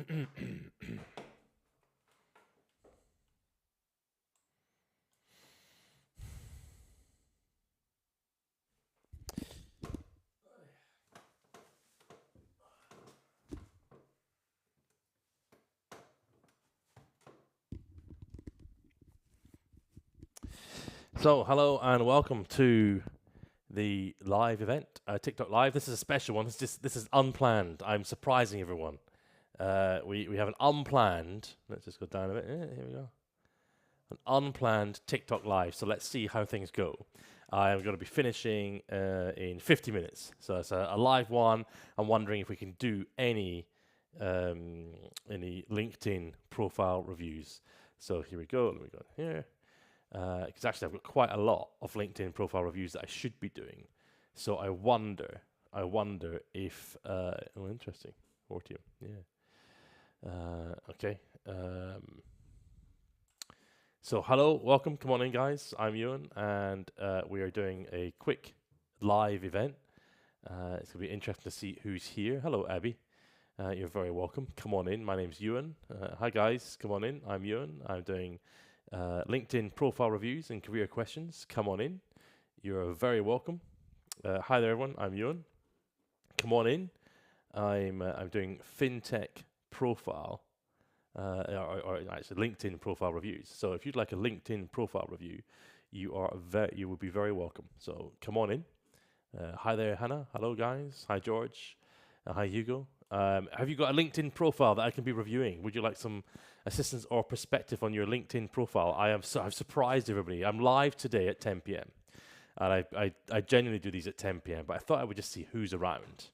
So, hello and welcome to the live event, TikTok Live. This is a special one. This is unplanned. I'm surprising everyone. We have an unplanned. Let's just go down a bit. Yeah, here we go. An unplanned TikTok Live. So let's see how things go. I'm going to be finishing in 50 minutes. So it's a live one. I'm wondering if we can do any LinkedIn profile reviews. So here we go. Let me go here. Because actually I've got quite a lot of LinkedIn profile reviews that I should be doing. So I wonder if, interesting, Fortium, yeah. Okay. So hello, welcome, come on in guys, I'm Ewan, and we are doing a quick live event. It's going to be interesting to see who's here. Hello, Abby. You're very welcome. Come on in, my name's Ewan. Hi guys, come on in, I'm Ewan. I'm doing LinkedIn profile reviews and career questions. Come on in. You're very welcome. Hi there, everyone. I'm Ewan. Come on in. I'm doing fintech profile, or actually LinkedIn profile reviews. So if you'd like a LinkedIn profile review, you will be very welcome. So come on in. Hi there, Hannah. Hello, guys. Hi, George. Hi, Hugo. Have you got a LinkedIn profile that I can be reviewing? Would you like some assistance or perspective on your LinkedIn profile? I've surprised everybody. I'm live today at 10 p.m. and I genuinely do these at 10 p.m. But I thought I would just see who's around.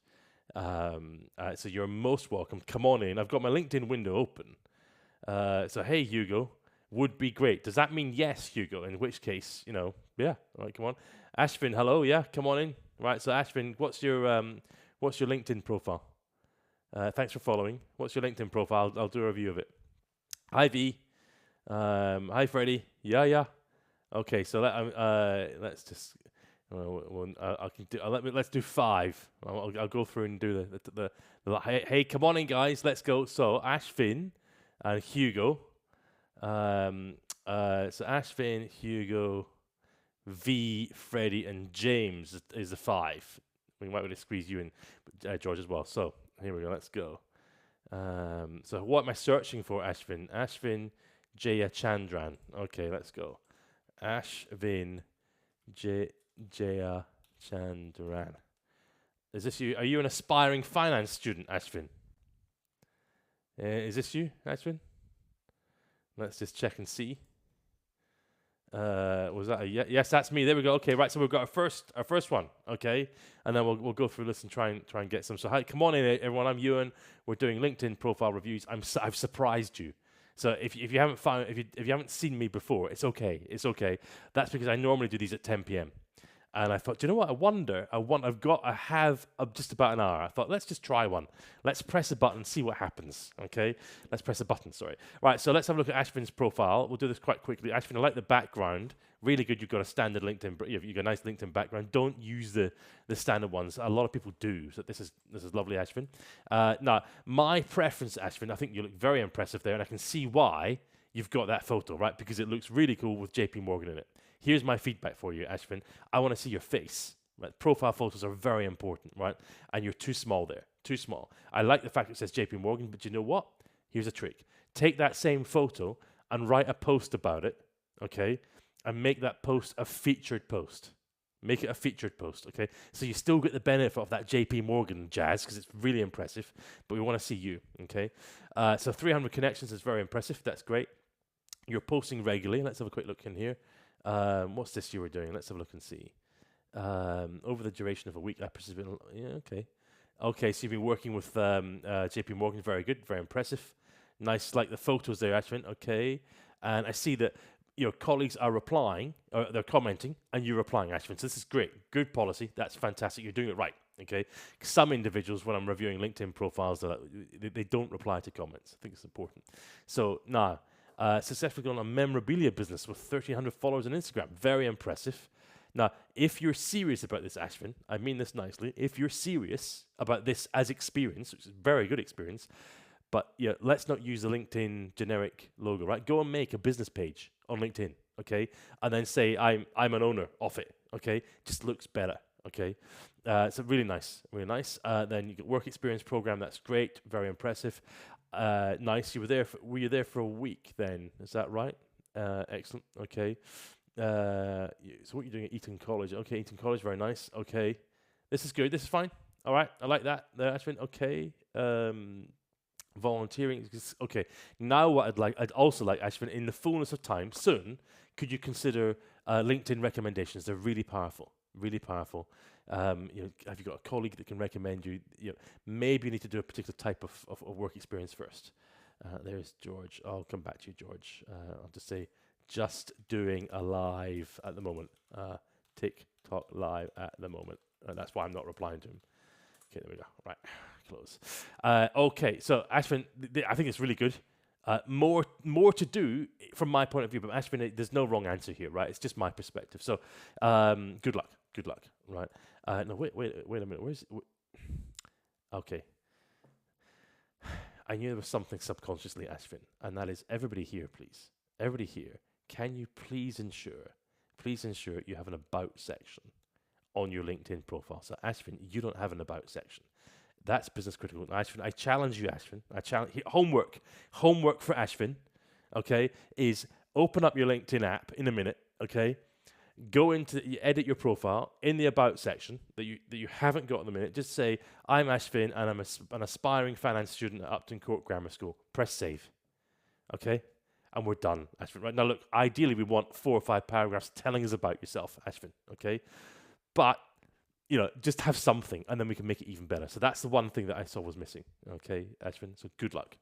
So you're most welcome. Come on in. I've got my LinkedIn window open. So hey, Hugo, would be great. Does that mean yes, Hugo? In which case, yeah. All right, come on. Ashvin, hello. Yeah, come on in. Right. So Ashvin, what's your LinkedIn profile? Thanks for following. What's your LinkedIn profile? I'll do a review of it. Hi V. Hi Freddie. Yeah. Okay, so let's just. Let's do 5. I'll go through and do the hey, come on in guys. Let's go. So Ashvin and Hugo. So Ashvin, Hugo, V, Freddie, and James is the 5. We might be able to squeeze you in, George as well. So here we go. Let's go. So what am I searching for, Ashvin? Ashvin Jayachandran. Okay, let's go. Ashvin Jayachandran. Is this you? Are you an aspiring finance student, Ashvin? Is this you, Ashvin? Let's just check and see. Was that a yes? That's me. There we go. Okay, right. So we've got our first one. Okay, and then we'll go through this and try and get some. So hi, come on in, everyone. I'm Ewan. We're doing LinkedIn profile reviews. I've surprised you. So if you haven't seen me before, it's okay. It's okay. That's because I normally do these at 10 p.m. And I thought, do you know what? I have just about an hour. I thought, let's just try one. Let's press a button, see what happens. Okay, let's press a button. Sorry. Right. So let's have a look at Ashvin's profile. We'll do this quite quickly. Ashvin, I like the background. Really good. You've got a standard LinkedIn. You've got a nice LinkedIn background. Don't use the standard ones. A lot of people do. So this is lovely, Ashvin. Now, my preference, Ashvin, I think you look very impressive there, and I can see why you've got that photo, right? Because it looks really cool with JP Morgan in it. Here's my feedback for you, Ashvin. I want to see your face. Right? Profile photos are very important, right? And you're too small there. Too small. I like the fact it says JP Morgan, but you know what? Here's a trick. Take that same photo and write a post about it, okay? And make that post a featured post. Make it a featured post, okay? So you still get the benefit of that JP Morgan jazz because it's really impressive, but we want to see you, okay? So 300 connections is very impressive. That's great. You're posting regularly. Let's have a quick look in here. What's this you were doing? Let's have a look and see. Over the duration of a week, yeah, okay. Okay, so you've been working with JP Morgan. Very good, very impressive. Nice, like the photos there, Ashvin. Okay. And I see that your colleagues are replying, or they're commenting, and you're replying, Ashvin. So this is great. Good policy. That's fantastic. You're doing it right. Okay. Some individuals, when I'm reviewing LinkedIn profiles, they don't reply to comments. I think it's important. So now, successfully gone on memorabilia business with 1,300 followers on Instagram. Very impressive. Now, if you're serious about this, Ashvin, I mean this nicely, if you're serious about this as experience, which is very good experience, But yeah, let's not use the LinkedIn generic logo, right? Go and make a business page on LinkedIn, okay? And then say I'm an owner of it, okay? Just looks better, okay? So really nice, really nice. Then you get work experience program. That's great, very impressive. Nice. Were you there for a week then? Is that right? Excellent. Okay. So what you're doing at Eton College? Okay, Eton College, very nice. Okay, this is good. This is fine. All right, I like that. Ashwin, okay. Volunteering. Okay. Now what I'd also like, Ashwin, in the fullness of time, soon, could you consider LinkedIn recommendations? They're really powerful. Really powerful. Have you got a colleague that can recommend you? Maybe you need to do a particular type of work experience first. There's George. I'll come back to you, George. I'll just say, just doing a live at the moment. TikTok live at the moment. That's why I'm not replying to him. Okay, there we go. Right, close. Okay, so Ashwin, I think it's really good. More to do from my point of view, but Ashwin, there's no wrong answer here, right? It's just my perspective. So, good luck, right? No, wait a minute. Okay. I knew there was something subconsciously, Ashwin, and that is everybody here, please. Everybody here, can you please ensure you have an about section on your LinkedIn profile? So Ashwin, you don't have an about section. That's business critical. Ashwin, I challenge you, Ashwin. Homework for Ashwin, okay, is open up your LinkedIn app in a minute, okay? Go into edit your profile in the about section that you haven't got at the minute. Just say, I'm Ashwin and I'm an aspiring finance student at Upton Court Grammar School. Press save, okay? And we're done, Ashwin. Right now, look, ideally we want 4 or 5 paragraphs telling us about yourself, Ashwin, okay? But just have something, and then we can make it even better. So that's the one thing that I saw was missing. Okay, Ashwin. So good luck.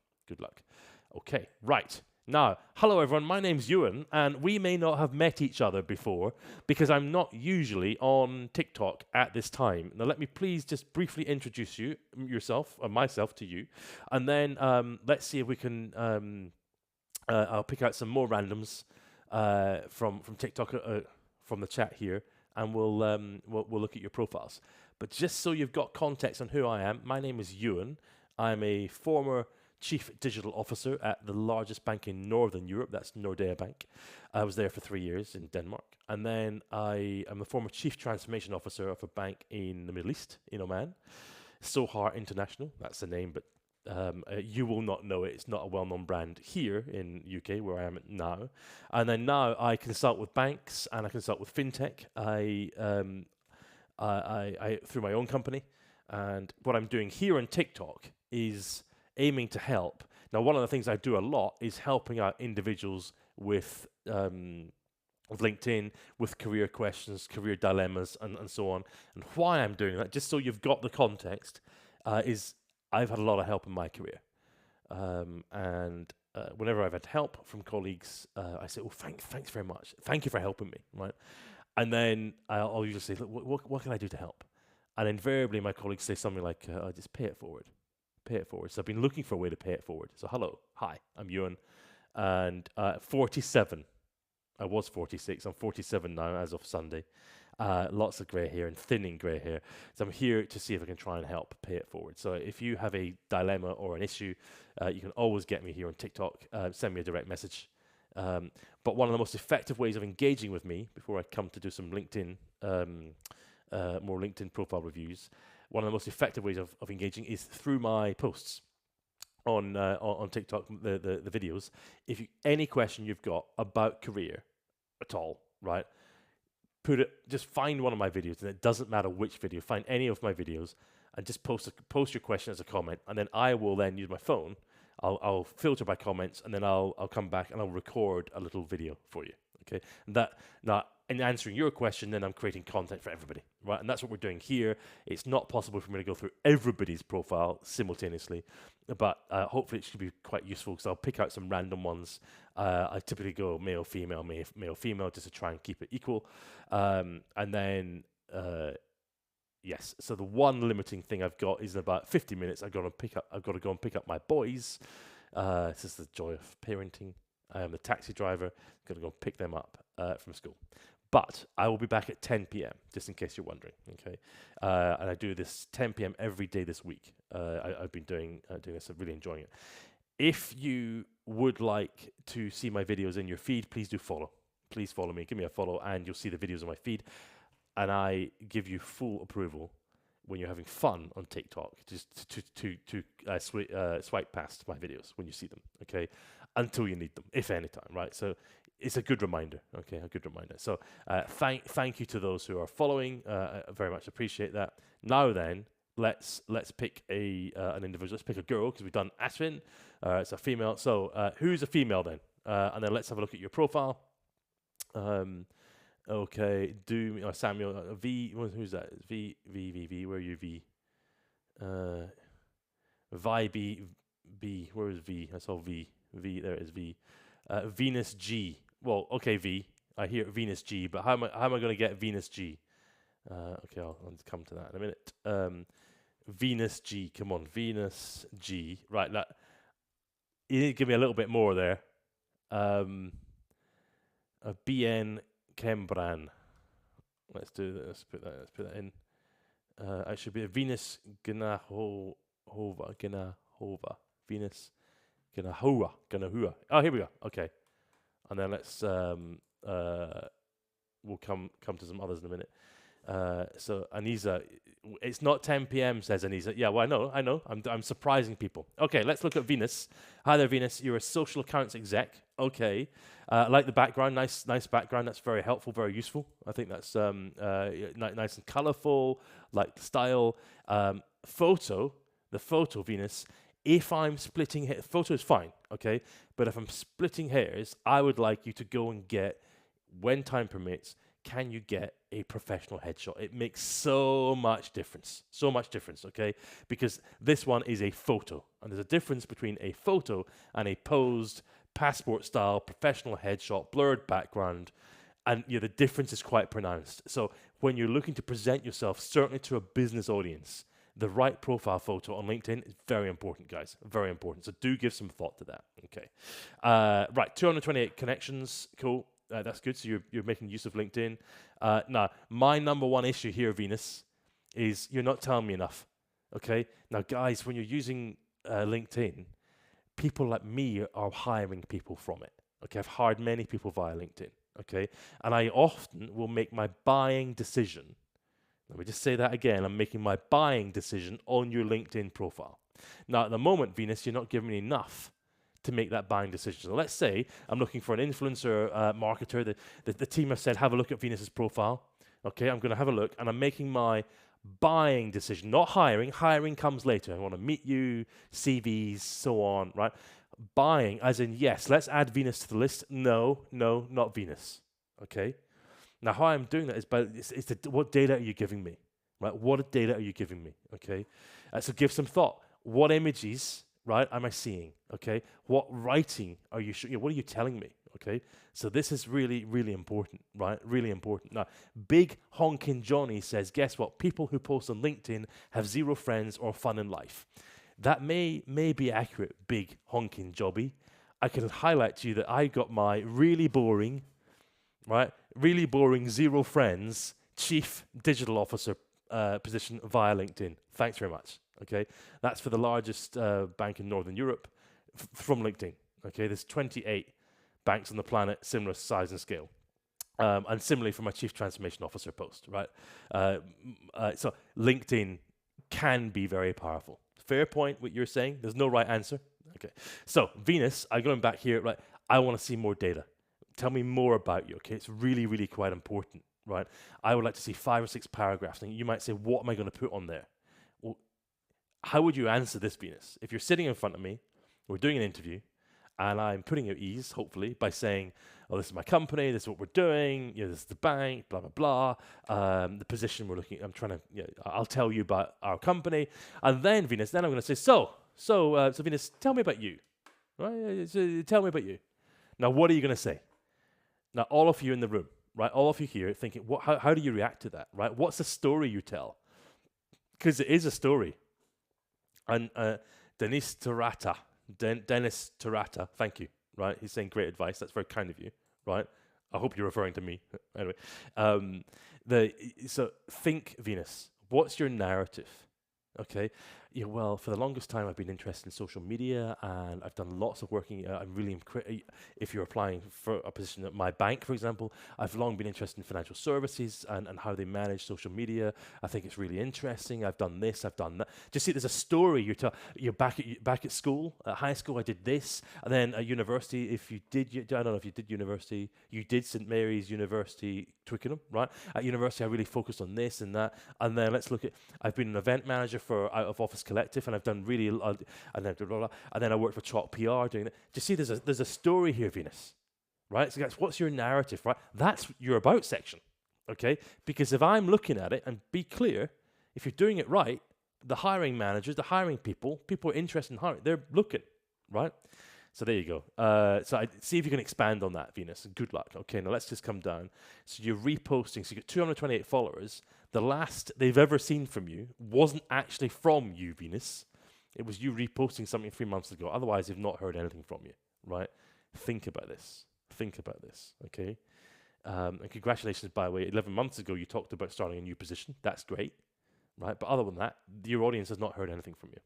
Okay, right. Now, hello everyone. My name's Ewan, and we may not have met each other before because I'm not usually on TikTok at this time. Now, let me please just briefly introduce myself to you, and then let's see if we can. I'll pick out some more randoms from TikTok from the chat here, and we'll look at your profiles. But just so you've got context on who I am, my name is Ewan. I'm a former Chief Digital Officer at the largest bank in Northern Europe, that's Nordea Bank. I was there for 3 years in Denmark. And then I am the former Chief Transformation Officer of a bank in the Middle East, in Oman. Sohar International, that's the name, but you will not know it. It's not a well-known brand here in UK where I am now. And then now I consult with banks and I consult with fintech. I through my own company, and what I'm doing here on TikTok is aiming to help. Now, one of the things I do a lot is helping out individuals with LinkedIn, with career questions, career dilemmas, and so on. And why I'm doing that, just so you've got the context, is I've had a lot of help in my career. And whenever I've had help from colleagues, I say, oh, thanks very much. Thank you for helping me, right? And then I'll usually say, look, what can I do to help? And invariably, my colleagues say something like, just pay it forward. Pay it forward. So I've been looking for a way to pay it forward. So hi, I'm Ewan, and 47. I was 46. I'm 47 now as of Sunday. Lots of grey hair and thinning grey hair. So I'm here to see if I can try and help pay it forward. So if you have a dilemma or an issue, you can always get me here on TikTok. Send me a direct message. But one of the most effective ways of engaging with me, before I come to do some LinkedIn, more LinkedIn profile reviews, one of the most effective ways of engaging is through my posts on TikTok, the videos. If any question you've got about career at all, right? Just find one of my videos, and it doesn't matter which video. Find any of my videos and just post your question as a comment, and then I will then use my phone. I'll filter by comments, and then I'll come back and I'll record a little video for you. Okay, and that now in answering your question, then I'm creating content for everybody, right? And that's what we're doing here. It's not possible for me to go through everybody's profile simultaneously, but hopefully it should be quite useful because I'll pick out some random ones. I typically go male, female, female, just to try and keep it equal. And then, yes, so the one limiting thing I've got is in about 50 minutes, I've got to go and pick up my boys. This is the joy of parenting. I am the taxi driver. Got to go and pick them up from school. But I will be back at 10 p.m., just in case you're wondering, okay? And I do this 10 p.m. every day this week. I've been doing this, I'm really enjoying it. If you would like to see my videos in your feed, please do follow. Please follow me, give me a follow, and you'll see the videos on my feed. And I give you full approval when you're having fun on TikTok, just to swipe past my videos when you see them, okay? Until you need them, if any time, right? So it's a good reminder, okay? A good reminder. So thank you to those who are following. I very much appreciate that. Now then, let's pick an individual. Let's pick a girl because we've done Aswin. It's a female. So who's a female then? And then let's have a look at your profile. Okay, Samuel V. Who's that? V. Where are you, V? B. Where is V? I saw V. There it is, V. Venus G. Well, okay, V. I hear Venus G, but how am I going to get Venus G? Okay, I'll come to that in a minute. Venus G. Come on, Venus G. Right, you need to give me a little bit more there. BN Kembran. Let's do that. Let's put that in. It should be a Venus Ganahova. Venus Ganahua. Oh, here we go. Okay. And then let's we'll come to some others in a minute. So Anisa, it's not 10 p.m. says Anisa. Yeah, well I know. I'm surprising people. Okay, let's look at Venus. Hi there, Venus. You're a social accounts exec. Okay, I like the background. Nice background. That's very helpful, very useful. I think that's nice and colourful. Like the style. The photo Venus. If I'm splitting hairs, photo is fine, okay? But if I'm splitting hairs, I would like you to go and get, when time permits, can you get a professional headshot? It makes so much difference, okay? Because this one is a photo, and there's a difference between a photo and a posed, passport-style, professional headshot, blurred background, and the difference is quite pronounced. So when you're looking to present yourself, certainly to a business audience, the right profile photo on LinkedIn is very important, guys. Very important. So do give some thought to that. Okay. Right. 228 connections. Cool. That's good. So you're making use of LinkedIn. Now, my number one issue here, Venus, is you're not telling me enough. Okay. Now, guys, when you're using LinkedIn, people like me are hiring people from it. Okay. I've hired many people via LinkedIn. Okay. And I often will make my buying decision. Let me just say that again. I'm making my buying decision on your LinkedIn profile. Now, at the moment, Venus, you're not giving me enough to make that buying decision. So let's say I'm looking for an influencer marketer. The team have said, have a look at Venus's profile. Okay, I'm going to have a look, and I'm making my buying decision, not hiring. Hiring comes later. I want to meet you, CVs, so on, right? Buying, as in, yes, let's add Venus to the list. No, not Venus. Okay? Now, how I'm doing that is what data are you giving me, right? What data are you giving me, okay? So give some thought. What images, right, am I seeing, okay? What writing are you what are you telling me, okay? So this is really, really important, right? Really important. Now, Big Honkin' Johnny says, guess what? People who post on LinkedIn have zero friends or fun in life. That may be accurate, Big Honkin' Jobby. I can highlight to you that I got my really boring, right? Really boring, zero friends, chief digital officer position via LinkedIn. Thanks very much. Okay, that's for the largest bank in Northern Europe from LinkedIn. Okay, there's 28 banks on the planet, similar size and scale. And similarly for my chief transformation officer post, right? So LinkedIn can be very powerful. Fair point what you're saying. There's no right answer. Okay, so Venus, I'm going back here, right? I want to see more data. Tell me more about you, okay? It's really, really quite important, right? I would like to see 5 or 6 paragraphs. And you might say, what am I going to put on there? Well, how would you answer this, Venus? If you're sitting in front of me, we're doing an interview, and I'm putting you at ease, hopefully, by saying, oh, this is my company, this is what we're doing, this is the bank, blah, blah, blah, the position we're looking, I'll tell you about our company. And then, Venus, then I'm going to say, so Venus, tell me about you, right? So tell me about you. Now, what are you going to say? Now, all of you in the room, right? All of you here thinking, how do you react to that, right? What's the story you tell? Because it is a story. And Dennis Terata, thank you, right? He's saying great advice. That's very kind of you, right? I hope you're referring to me. Anyway, um, so think, Venus. What's your narrative? Okay. Yeah, well, for the longest time, I've been interested in social media, and I've done lots of working. I'm really, if you're applying for a position at my bank, for example, I've long been interested in financial services and how they manage social media. I think it's really interesting. I've done this, I've done that. Just see, there's a story. You're back at school, at high school. I did this, and then at university. If you did, I don't know if you did university. You did St Mary's University, Twickenham, right? At university, I really focused on this and that. And then let's look at. I've been an event manager for Out of Office Collective, and I've done really, and then blah, blah, blah, and then I worked for Chalk PR doing it. Do you see? There's a story here, Venus, right? So guys, what's your narrative, right? That's your about section, okay? Because if I'm looking at it, and be clear, if you're doing it right, the hiring managers, the hiring people are interested in hiring. They're looking, right? So there you go. So see if you can expand on that, Venus. Good luck. Okay, now let's just come down. So you're reposting. So you got 228 followers. The last they've ever seen from you wasn't actually from you, Venus. It was you reposting something 3 months ago. Otherwise, they've not heard anything from you, right? Think about this. Think about this, okay? And congratulations, by the way. 11 months ago, you talked about starting a new position. That's great, right? But other than that, your audience has not heard anything from you.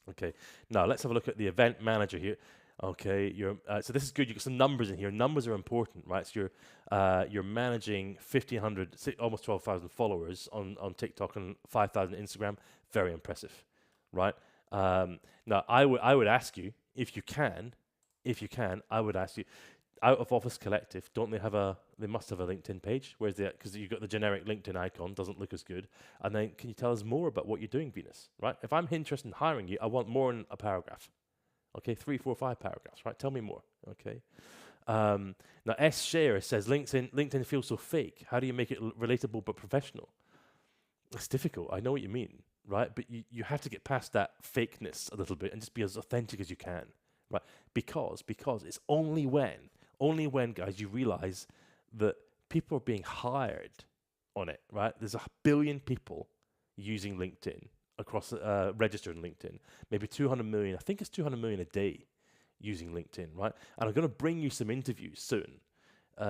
Okay, now let's have a look at the event manager here. Okay, so this is good. You got some numbers in here. Numbers are important, right? So you're managing 1,500, almost 12,000 followers on TikTok and 5,000 Instagram. Very impressive, right? Now I would ask you if you can, I would ask you, Out of Office Collective, don't they have they must have a LinkedIn page? Where's because you've got the generic LinkedIn icon, doesn't look as good. And then can you tell us more about what you're doing, Venus, right? If I'm interested in hiring you, I want more than a paragraph. Okay, 3, 4, 5 paragraphs, right? Tell me more, okay? Now, S. Share says, LinkedIn feels so fake. How do you make it relatable but professional? It's difficult. I know what you mean, right? But you have to get past that fakeness a little bit and just be as authentic as you can, right? Because it's only when, guys, you realize that people are being hired on it, right? There's 1 billion people using LinkedIn across, registered in LinkedIn, maybe 200 million, I think it's 200 million a day using LinkedIn, right? And I'm going to bring you some interviews soon.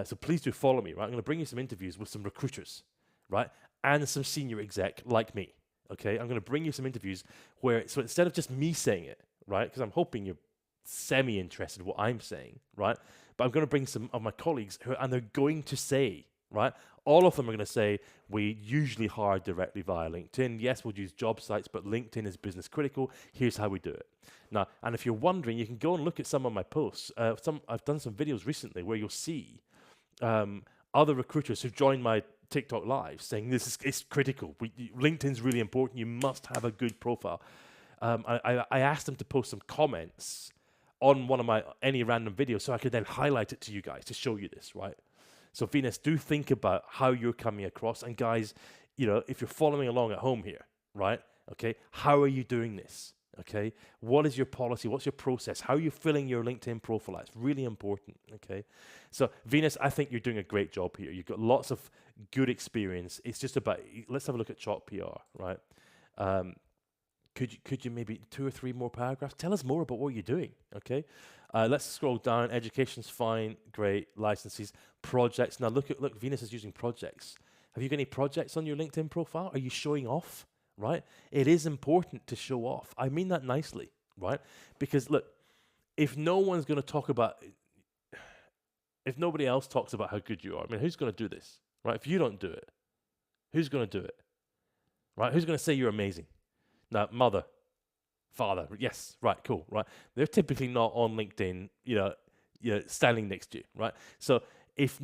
So please do follow me, right? I'm going to bring you some interviews with some recruiters, right? And some senior exec like me, okay? I'm going to bring you some interviews so instead of just me saying it, right? Because I'm hoping you're semi-interested in what I'm saying, right? But I'm going to bring some of my colleagues and they're going to say, right? All of them are going to say, we usually hire directly via LinkedIn. Yes, we'll use job sites, but LinkedIn is business critical. Here's how we do it. Now, and if you're wondering, you can go and look at some of my posts. I've done some videos recently where you'll see other recruiters who've joined my TikTok live saying it's critical. LinkedIn's really important. You must have a good profile. I asked them to post some comments on one of any random videos so I could then highlight it to you guys to show you this, right? So Venus, do think about how you're coming across. And guys, if you're following along at home here, right? Okay, how are you doing this? Okay, what is your policy? What's your process? How are you filling your LinkedIn profile? It's really important. Okay, so Venus, I think you're doing a great job here. You've got lots of good experience. It's just about, let's have a look at Chalk PR, right? Could you maybe 2 or 3 more paragraphs? Tell us more about what you're doing, okay? Let's scroll down. Education's fine, great. Licenses, projects. Now look, Venus is using projects. Have you got any projects on your LinkedIn profile? Are you showing off, right? It is important to show off. I mean that nicely, right? Because look, if no one's going to talk about, if nobody else talks about how good you are, I mean, who's going to do this, right? If you don't do it, who's going to do it, right? Who's going to say you're amazing? Now, mother, father, yes, right, cool, right? They're typically not on LinkedIn, standing next to you, right? So if,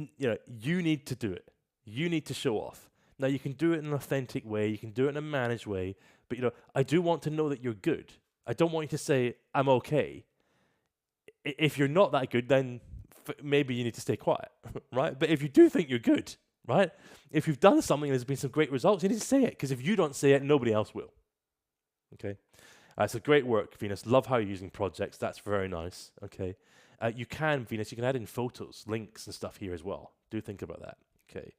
you need to do it. You need to show off. Now, you can do it in an authentic way. You can do it in a managed way. But, I do want to know that you're good. I don't want you to say, I'm okay. If you're not that good, then maybe you need to stay quiet, right? But if you do think you're good, right? If you've done something and there's been some great results, you need to say it. Because if you don't say it, nobody else will. Okay, so great work, Venus. Love how you're using projects. That's very nice. Okay, Venus, you can add in photos, links, and stuff here as well. Do think about that. Okay,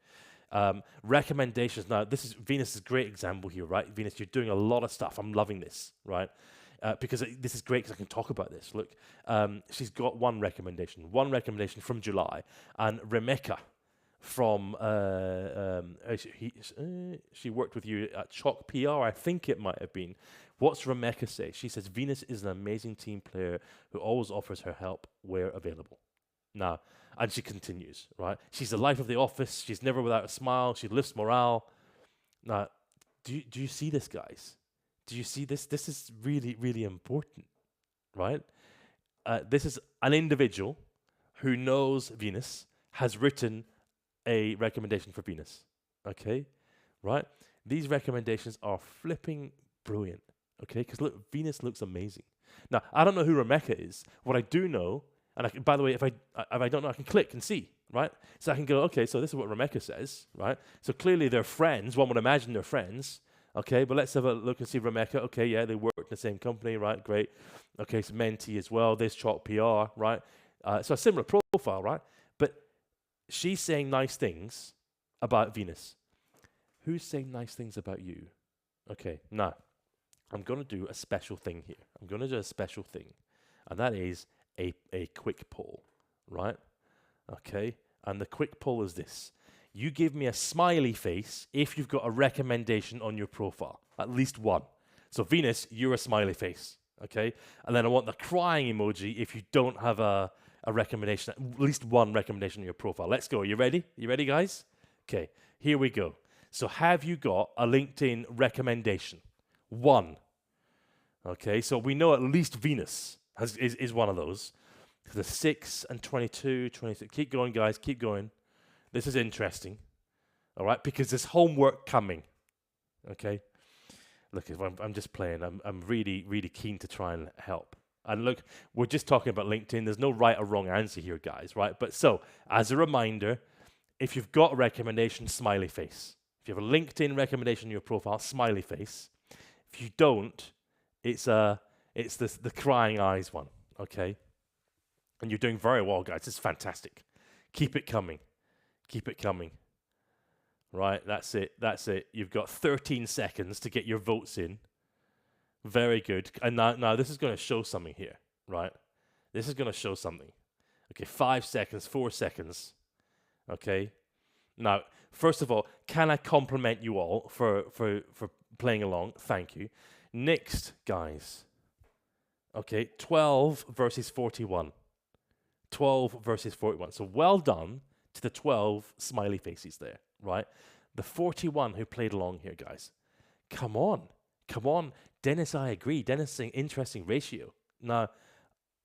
recommendations. Now, this is Venus' great example here, right? Venus, you're doing a lot of stuff. I'm loving this, right? because this is great because I can talk about this. Look, she's got one recommendation from July, and Rebecca from she worked with you at Chalk PR, I think it might have been. What's Rebecca say? She says Venus is an amazing team player who always offers her help where available. Now, and she continues, right? She's the life of the office. She's never without a smile. She lifts morale. Now, do you see this, guys? Do you see this? This is really, really important, right? This is an individual who knows Venus, has written a recommendation for Venus, okay? Right? These recommendations are flipping brilliant, okay? Because look, Venus looks amazing. Now, I don't know who Rebecca is. What I do know, and by the way, if I don't know, I can click and see, right? So I can go, okay, so this is what Rebecca says, right? So clearly they're friends. One would imagine they're friends, okay? But let's have a look and see Rebecca. Okay, yeah, they work in the same company, right? Great. Okay, so mentee as well. There's Chalk PR, right? So a similar profile, right? But she's saying nice things about Venus. Who's saying nice things about you? Okay, now, I'm going to do a special thing here. I'm going to do a special thing, and that is a quick poll, right? Okay, and the quick poll is this. You give me a smiley face if you've got a recommendation on your profile, at least one. So Venus, you're a smiley face, okay? And then I want the crying emoji if you don't have a recommendation, at least one recommendation on your profile. Let's go. You ready? You ready, guys? Okay, here we go. So have you got a LinkedIn recommendation? One. Okay, so we know at least Venus is one of those. The 6 and 22, 26. Keep going, guys. Keep going. This is interesting. All right, because there's homework coming. Okay. Look, I'm just playing. I'm really, really keen to try and help. And look, we're just talking about LinkedIn. There's no right or wrong answer here, guys, right? But so, as a reminder, if you've got a recommendation, smiley face. If you have a LinkedIn recommendation in your profile, smiley face. If you don't, it's the crying eyes one, okay? And you're doing very well, guys. It's fantastic. Keep it coming. Keep it coming. Right, that's it. That's it. You've got 13 seconds to get your votes in. Very good. And now this is going to show something here, right? This is going to show something. Okay, 5 seconds, 4 seconds. Okay. Now, first of all, can I compliment you all for playing along? Thank you. Next, guys. Okay, 12 versus 41. 12 versus 41. So well done to the 12 smiley faces there, right? The 41 who played along here, guys. Come on. Come on. Dennis, I agree. Dennis saying interesting ratio. Now,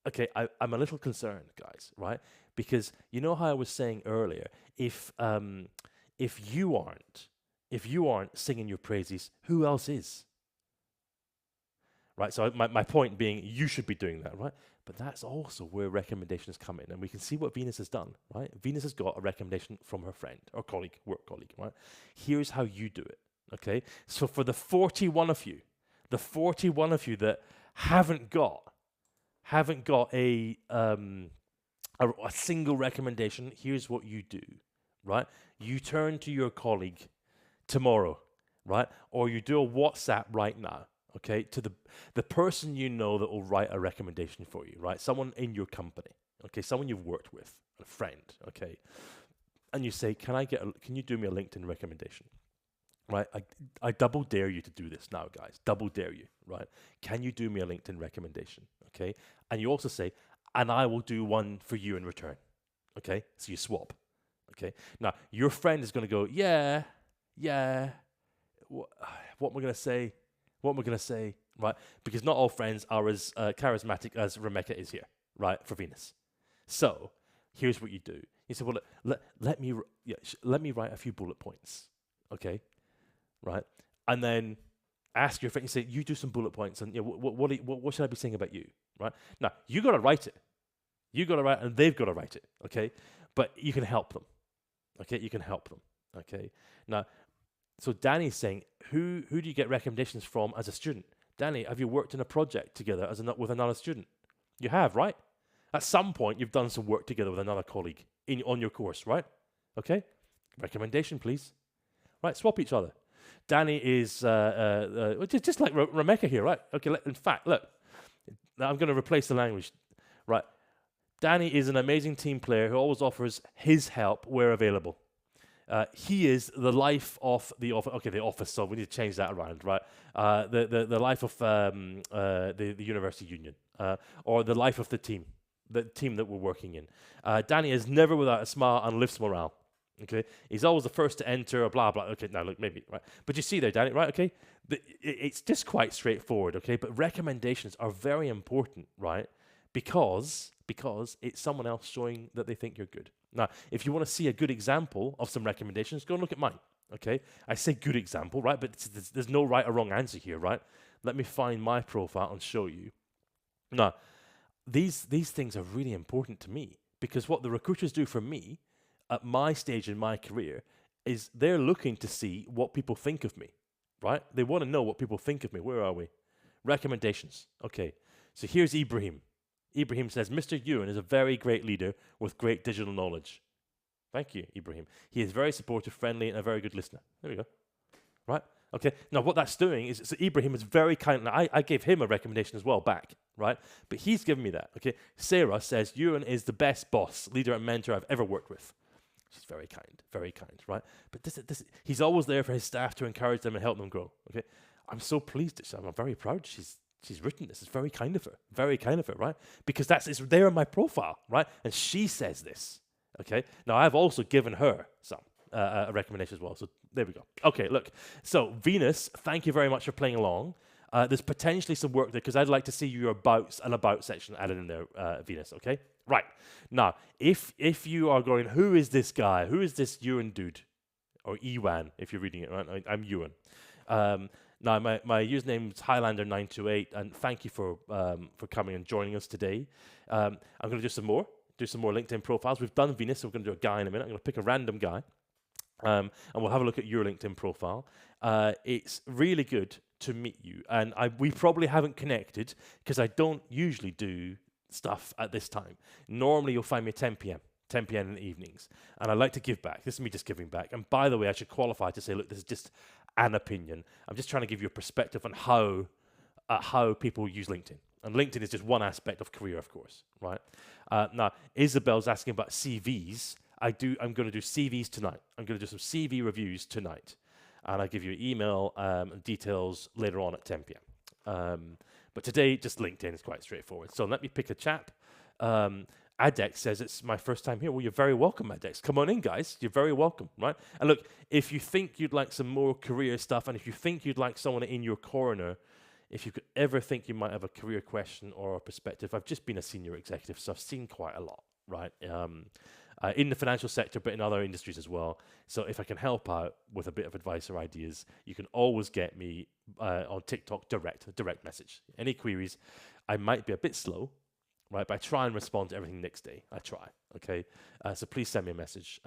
okay, I'm a little concerned, guys, right? Because you know how I was saying earlier, if you aren't singing your praises, who else is? Right, so my point being, you should be doing that, right? But that's also where recommendations come in, and we can see what Venus has done, right? Venus has got a recommendation from her friend or colleague, work colleague, right? Here's how you do it, okay? So for the 41 of you that haven't got a single recommendation, here's what you do, right? You turn to your colleague tomorrow, right? Or you do a WhatsApp right now. Okay, to the person you know that will write a recommendation for you, right? Someone in your company, okay, someone you've worked with, a friend, okay, and you say, can you do me a LinkedIn recommendation, right? I double dare you to do this now, guys. Double dare you, right? Can you do me a LinkedIn recommendation, okay? And you also say, and I will do one for you in return, okay? So you swap, okay? Now your friend is going to go, yeah. What am I going to say? What am I going to say, right? Because not all friends are as charismatic as Rebecca is here, right, for Venus. So here's what you do. You say, well, let me write a few bullet points, okay, right? And then ask your friend, you say, you do some bullet points, and what should I be saying about you, right? Now, you got to write it. You got to write, and they've got to write it, okay? But you can help them, okay? You can help them, okay? Now, so Danny's saying, who do you get recommendations from as a student? Danny, have you worked in a project together with another student? You have, right? At some point, you've done some work together with another colleague on your course, right? Okay? Recommendation, please. Right, swap each other. Danny is just like Rebecca here, right? Okay, in fact, look. Now I'm going to replace the language. Right. Danny is an amazing team player who always offers his help where available. He is the life of the office. Okay, the office. So we need to change that around, right? The life of the university union, or the life of the team that we're working in. Danny is never without a smile and lifts morale. Okay, he's always the first to enter. Blah blah. Okay, now look, maybe right, but you see there, Danny, right? Okay, it's just quite straightforward. Okay, but recommendations are very important, right? Because it's someone else showing that they think you're good. Now, if you want to see a good example of some recommendations, go and look at mine, okay? I say good example, right? But there's no right or wrong answer here, right? Let me find my profile and show you. Now, these things are really important to me because what the recruiters do for me at my stage in my career is they're looking to see what people think of me, right? They want to know what people think of me. Where are we? Recommendations. Okay, so here's Ibrahim. Ibrahim says, Mr. Ewan is a very great leader with great digital knowledge. Thank you, Ibrahim. He is very supportive, friendly, and a very good listener. There we go. Right? Okay. Now, what that's doing is, so Ibrahim is very kind. Now, I gave him a recommendation as well back, right? But he's given me that. Okay. Sarah says, Ewan is the best boss, leader, and mentor I've ever worked with. She's very kind, right? But he's always there for his staff to encourage them and help them grow. Okay. I'm so pleased. I'm very proud. She's written this. It's very kind of her, right? Because it's there in my profile, right? And she says this, okay? Now, I've also given her some a recommendation as well. So there we go. Okay, look. So Venus, thank you very much for playing along. There's potentially some work there because I'd like to see your abouts and about section added in there, Venus, okay? Right. Now, if you are going, who is this guy? Who is this Ewan dude? Or Ewan, if you're reading it, right? I'm Ewan. Now, my username is Highlander928, and thank you for coming and joining us today. I'm going to do some more LinkedIn profiles. We've done Venus, so we're going to do a guy in a minute. I'm going to pick a random guy, and we'll have a look at your LinkedIn profile. It's really good to meet you, and we probably haven't connected because I don't usually do stuff at this time. Normally, you'll find me at 10 p.m. in the evenings, and I like to give back. This is me just giving back. And by the way, I should qualify to say, look, this is just an opinion. I'm just trying to give you a perspective on how people use LinkedIn. And LinkedIn is just one aspect of career, of course, right? Now, Isabel's asking about CVs. I'm going to do CVs tonight. I'm going to do some CV reviews tonight. And I'll give you email and details later on at 10 p.m. But today, just LinkedIn is quite straightforward. So let me pick a chap. Adex says it's my first time here. Well, you're very welcome, Adex. Come on in, guys. You're very welcome, right? And look, if you think you'd like some more career stuff, and if you think you'd like someone in your corner, if you could ever think you might have a career question or a perspective, I've just been a senior executive, so I've seen quite a lot, right? In the financial sector, but in other industries as well. So if I can help out with a bit of advice or ideas, you can always get me on TikTok direct message. Any queries? I might be a bit slow, right? But I try and respond to everything next day. I try, okay? So please send me a message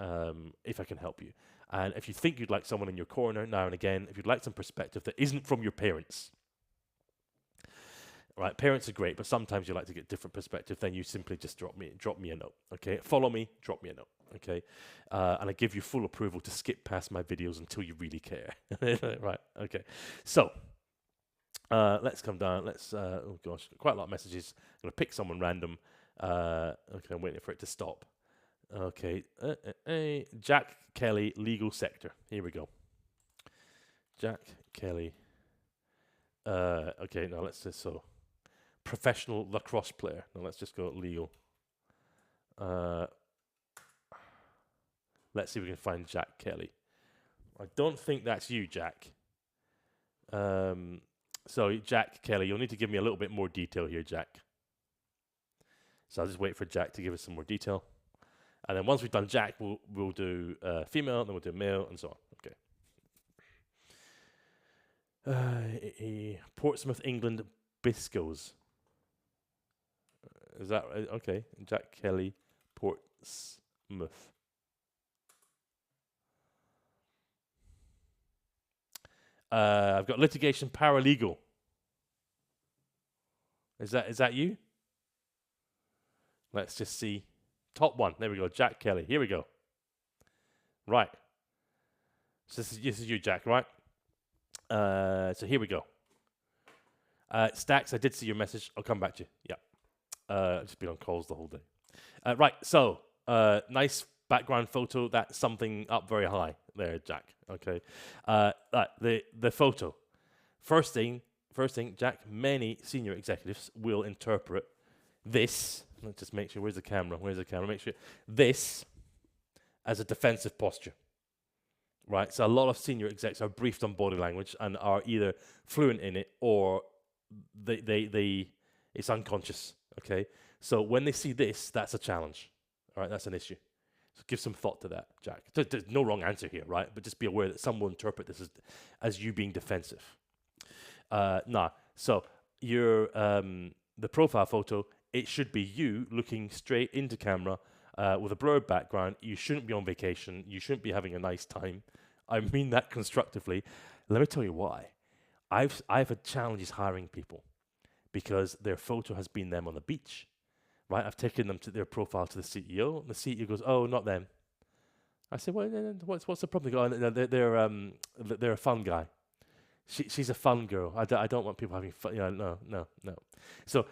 if I can help you. And if you think you'd like someone in your corner now and again, if you'd like some perspective that isn't from your parents, right? Parents are great, but sometimes you like to get different perspective. Then you simply just drop me a note, okay? Follow me, drop me a note, okay? And I give you full approval to skip past my videos until you really care, right? Okay. So let's come down. Let's. Oh gosh, quite a lot of messages. I'm gonna pick someone random. Okay, I'm waiting for it to stop. Okay, Jack Kelly, legal sector. Here we go. Jack Kelly. Okay, now let's just professional lacrosse player. Now let's just go legal. Let's see if we can find Jack Kelly. I don't think that's you, Jack. So Jack Kelly, you'll need to give me a little bit more detail here, Jack. So I'll just wait for Jack to give us some more detail. And then once we've done Jack, we'll do female, then we'll do male, and so on. Okay. Portsmouth, England, Biscoes. Is that right? Okay? Jack Kelly, Portsmouth. I've got litigation paralegal. Is that you? Let's just see. Top one. There we go. Jack Kelly. Here we go. Right. So this is you, Jack, right? So here we go. Stacks, I did see your message. I'll come back to you. Yeah. I've just been on calls the whole day. Right, so nice background photo. That's something up very high there, Jack. Okay. The photo. First thing, Jack, many senior executives will interpret this. Let's just make sure, where's the camera? Make sure this as a defensive posture. Right, so a lot of senior execs are briefed on body language and are either fluent in it or they it's unconscious. Okay, so when they see this, that's a challenge. All right, that's an issue. So give some thought to that, Jack. There's no wrong answer here, right? But just be aware that some will interpret this as you being defensive. So your the profile photo, it should be you looking straight into camera with a blurred background. You shouldn't be on vacation. You shouldn't be having a nice time. I mean that constructively. Let me tell you why. I've had challenges hiring people because their photo has been them on the beach, right? I've taken them to their profile to the CEO, and the CEO goes, "Oh, not them." I said, "Well, what's the problem?" They go, they're a fun guy. She's a fun girl. I don't want people having fun. No. So,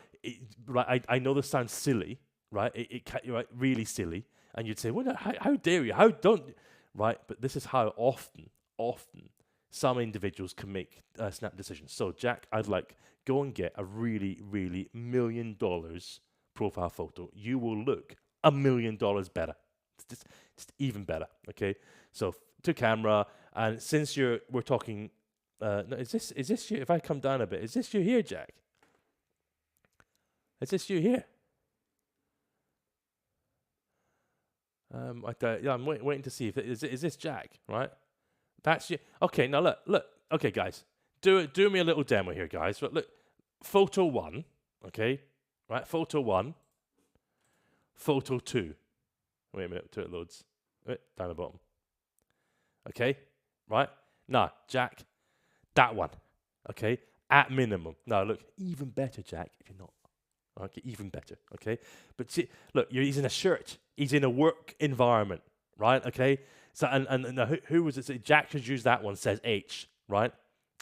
right, I know this sounds silly, right? Right, really silly. And you'd say, well, how dare you? How don't... Right, but this is how often some individuals can make snap decisions. So, Jack, I'd like, go and get a really, really $1 million profile photo. You will look $1 million better. It's just even better, okay? So, to camera, and since we're talking... no, is this you? If I come down a bit, is this you here, Jack? Is this you here? I'm waiting to see if is this Jack, right? That's you. Okay, now look. Okay, guys, do me a little demo here, guys. Look, photo 1, okay, right? Photo 1, photo 2. Wait a minute, till it loads. Wait, down the bottom. Okay, right? Now, Jack, that one, okay, at minimum. Now, look, even better, Jack, if you're not. Okay, even better, okay? But see, look, he's in a shirt. He's in a work environment, right? Okay? So, and who was it? So Jack should use that one, says H, right?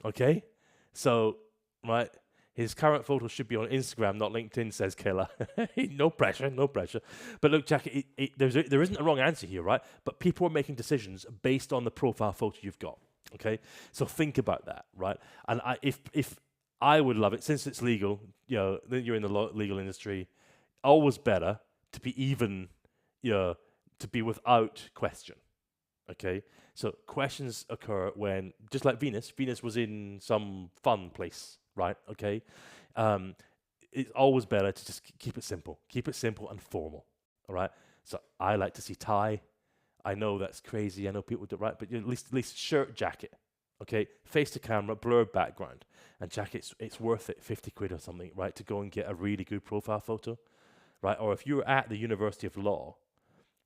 Okay? So, right, his current photo should be on Instagram, not LinkedIn, says Killer. No pressure. But look, Jack, there isn't a wrong answer here, right? But people are making decisions based on the profile photo you've got, okay? So think about that, right? And if I would love it, since it's legal, you're in the legal industry, always better to be even, to be without question, okay? So questions occur when, just like Venus was in some fun place, right, okay? It's always better to just keep it simple and formal, all right? So I like to see tie. I know that's crazy, I know people do, right? But at least shirt, jacket, okay, face to camera, blurred background. And Jack, it's worth it, 50 quid or something, right, to go and get a really good profile photo, right? Or if you're at the University of Law,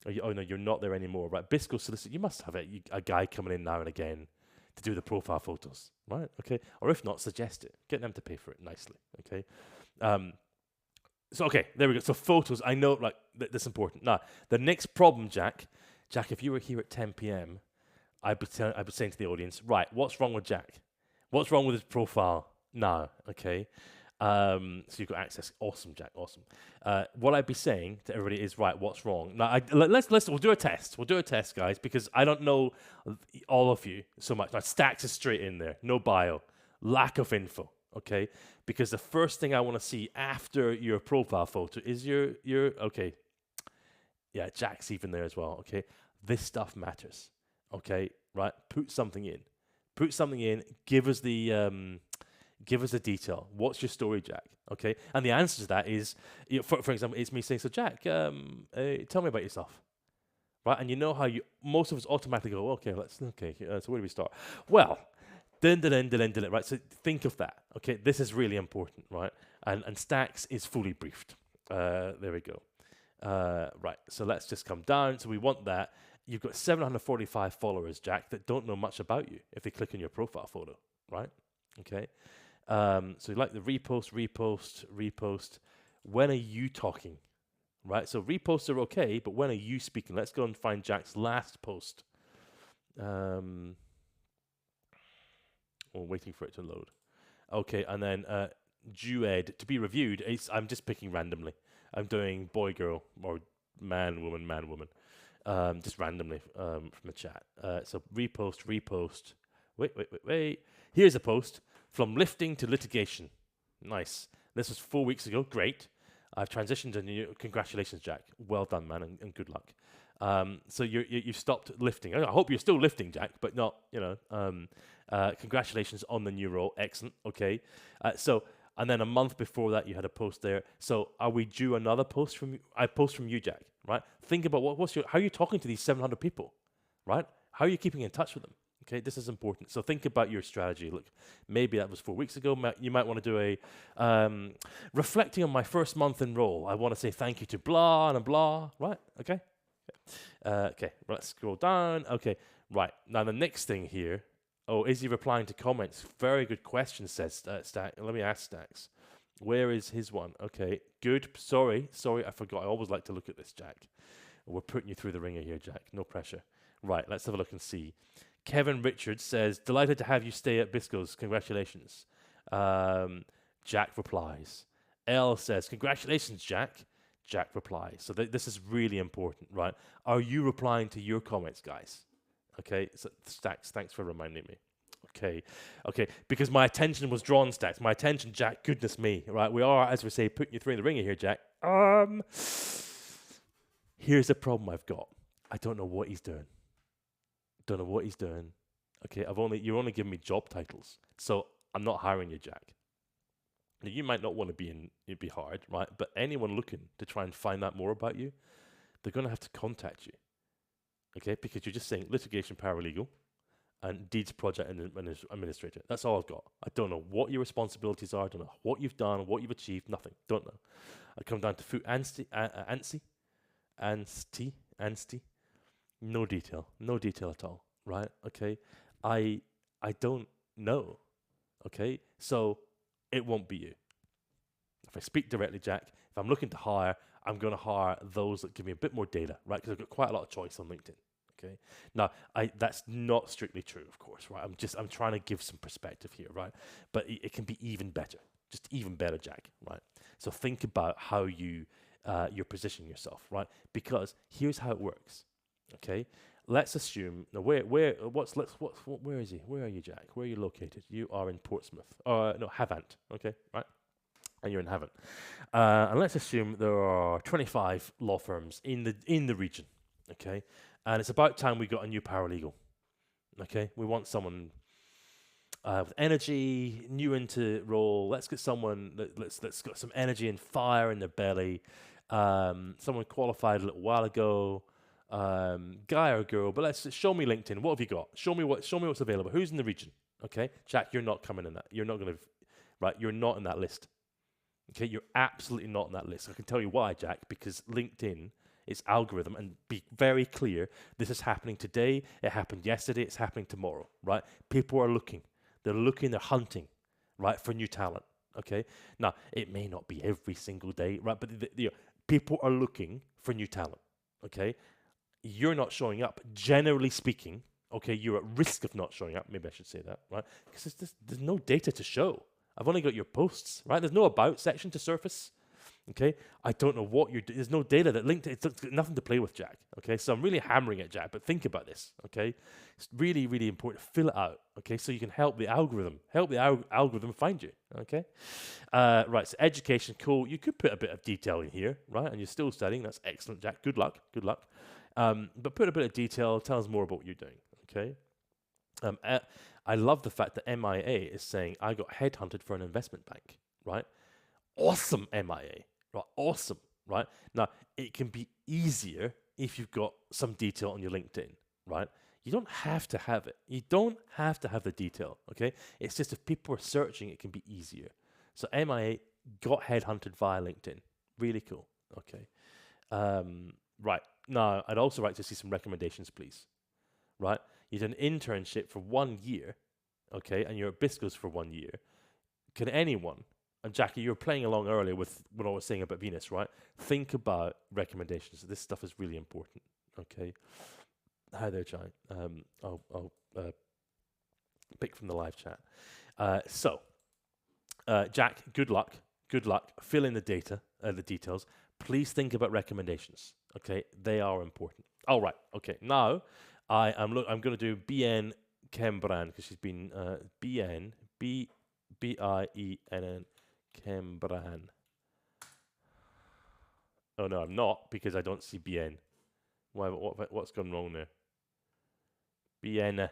no, you're not there anymore, right? Bisco Solicit, you must have a guy coming in now and again to do the profile photos, right? Okay, or if not, suggest it. Get them to pay for it nicely, okay? So, okay, there we go. So photos, I know, like, that's important. Now, the next problem, Jack, if you were here at 10 p.m., I'd be saying to the audience, right, what's wrong with Jack? What's wrong with his profile now? Okay. So you've got access. Awesome, Jack. Awesome. What I'd be saying to everybody is, right, what's wrong? Now, we'll do a test. We'll do a test, guys, because I don't know all of you so much. Now, Stacks is straight in there. No bio. Lack of info. Okay. Because the first thing I want to see after your profile photo is your okay. Yeah, Jack's even there as well. Okay. This stuff matters. Okay. Right. Put something in. Give us the detail. What's your story, Jack? Okay, and the answer to that is, for example, it's me saying, "So, Jack, tell me about yourself." Right, and you know how most of us automatically go, "Okay, so where do we start?" Well, then, right. So think of that. Okay, this is really important, right? And Stacks is fully briefed. There we go. Right. So let's just come down. So we want that. You've got 745 followers, Jack, that don't know much about you if they click on your profile photo, right? Okay. So you like the repost. When are you talking, right? So reposts are okay, but when are you speaking? Let's go and find Jack's last post. We're waiting for it to load. Okay, and then duet to be reviewed. I'm just picking randomly. I'm doing boy, girl, or man, woman, just randomly from the chat. So repost. Wait. Here's a post from lifting to litigation. Nice. This was 4 weeks ago. Great. I've transitioned to new. Congratulations, Jack. Well done, man, and good luck. So you've stopped lifting. I hope you're still lifting, Jack, but not, congratulations on the new role. Excellent. Okay. And then a month before that, you had a post there. So are we due another post from you? A post from you, Jack, right? Think about how are you talking to these 700 people, right? How are you keeping in touch with them? Okay, this is important. So think about your strategy. Look, maybe that was 4 weeks ago. You might want to do a reflecting on my first month in role. I want to say thank you to blah and blah, right? Okay. Okay, let's scroll down. Okay, right. Now the next thing here. Oh, is he replying to comments? Very good question, says Stack. Let me ask Stacks. Where is his one? Okay, good. Sorry, I forgot. I always like to look at this, Jack. We're putting you through the ringer here, Jack. No pressure. Right, let's have a look and see. Kevin Richards says, delighted to have you stay at Bisco's. Congratulations. Jack replies. L says, congratulations, Jack. Jack replies. So this is really important, right? Are you replying to your comments, guys? Okay, so Stacks, thanks for reminding me. Okay, because my attention was drawn, Stacks. My attention, Jack, goodness me, right? We are, as we say, putting you through the ringer here, Jack. Here's the problem I've got. I don't know what he's doing. Okay, you're only giving me job titles, so I'm not hiring you, Jack. Now, you might not want to be in, it'd be hard, right? But anyone looking to try and find out more about you, they're going to have to contact you. Okay, because you're just saying litigation paralegal and deeds project administrator. That's all I've got. I don't know what your responsibilities are. I don't know what you've done, what you've achieved. Nothing. Don't know. I come down to food ANSTI. No detail at all. Right? Okay. I don't know. Okay. So it won't be you. If I speak directly, Jack, if I'm looking to hire, I'm going to hire those that give me a bit more data, right? Because I've got quite a lot of choice on LinkedIn. Okay. Now, that's not strictly true, of course, right? I'm trying to give some perspective here, right? But it can be even better, just even better, Jack, right? So think about how you're positioning yourself, right? Because here's how it works. Okay. Let's assume now where is he? Where are you, Jack? Where are you located? You are in Portsmouth. No, Havant. Okay, right. And you're in Havant. And let's assume there are 25 law firms in the region. Okay. And it's about time we got a new paralegal. Okay, we want someone with energy, new into role. Let's get someone let's got some energy and fire in their belly. Someone qualified a little while ago, guy or girl. But let's show me LinkedIn. What have you got? Show me what's available. Who's in the region? Okay, Jack, you're not coming in that. You're not gonna, right? You're not in that list. Okay, you're absolutely not in that list. I can tell you why, Jack, because LinkedIn. Its algorithm, and be very clear, this is happening today, it happened yesterday, it's happening tomorrow, right? People are looking, they're hunting, right, for new talent, okay? Now, it may not be every single day, right, but people are looking for new talent, okay? You're not showing up, generally speaking, okay, you're at risk of not showing up, maybe I should say that, right? Because there's no data to show. I've only got your posts, right? There's no about section to surface. Okay, I don't know what you're doing. There's no data that linked. It's nothing to play with, Jack. Okay, so I'm really hammering it, Jack. But think about this. Okay, it's really, really important to fill it out. Okay, so you can help the algorithm find you. Okay, right. So education, cool. You could put a bit of detail in here, right? And you're still studying. That's excellent, Jack. Good luck. But put a bit of detail. Tell us more about what you're doing. Okay. I love the fact that MIA is saying I got headhunted for an investment bank. Right. Awesome, MIA. Right, awesome, right? Now, it can be easier if you've got some detail on your LinkedIn, right? You don't have to have it. You don't have to have the detail, okay? It's just if people are searching, it can be easier. So MIA got headhunted via LinkedIn. Really cool, okay? Right, now, I'd also like to see some recommendations, please, right? You did an internship for 1 year, okay, and you're at Bisco's for 1 year. Can anyone... And Jackie, you were playing along earlier with what I was saying about Venus, right? Think about recommendations. This stuff is really important. Okay. Hi there, Jai. I'll pick from the live chat. So, Jack, good luck. Good luck. Fill in the data, the details. Please think about recommendations. Okay, they are important. All right. Okay. Now, I'm going to do BN Kembran because she's been BN BIENN Kembran. Oh no, I'm not because I don't see BN. What's gone wrong there? BN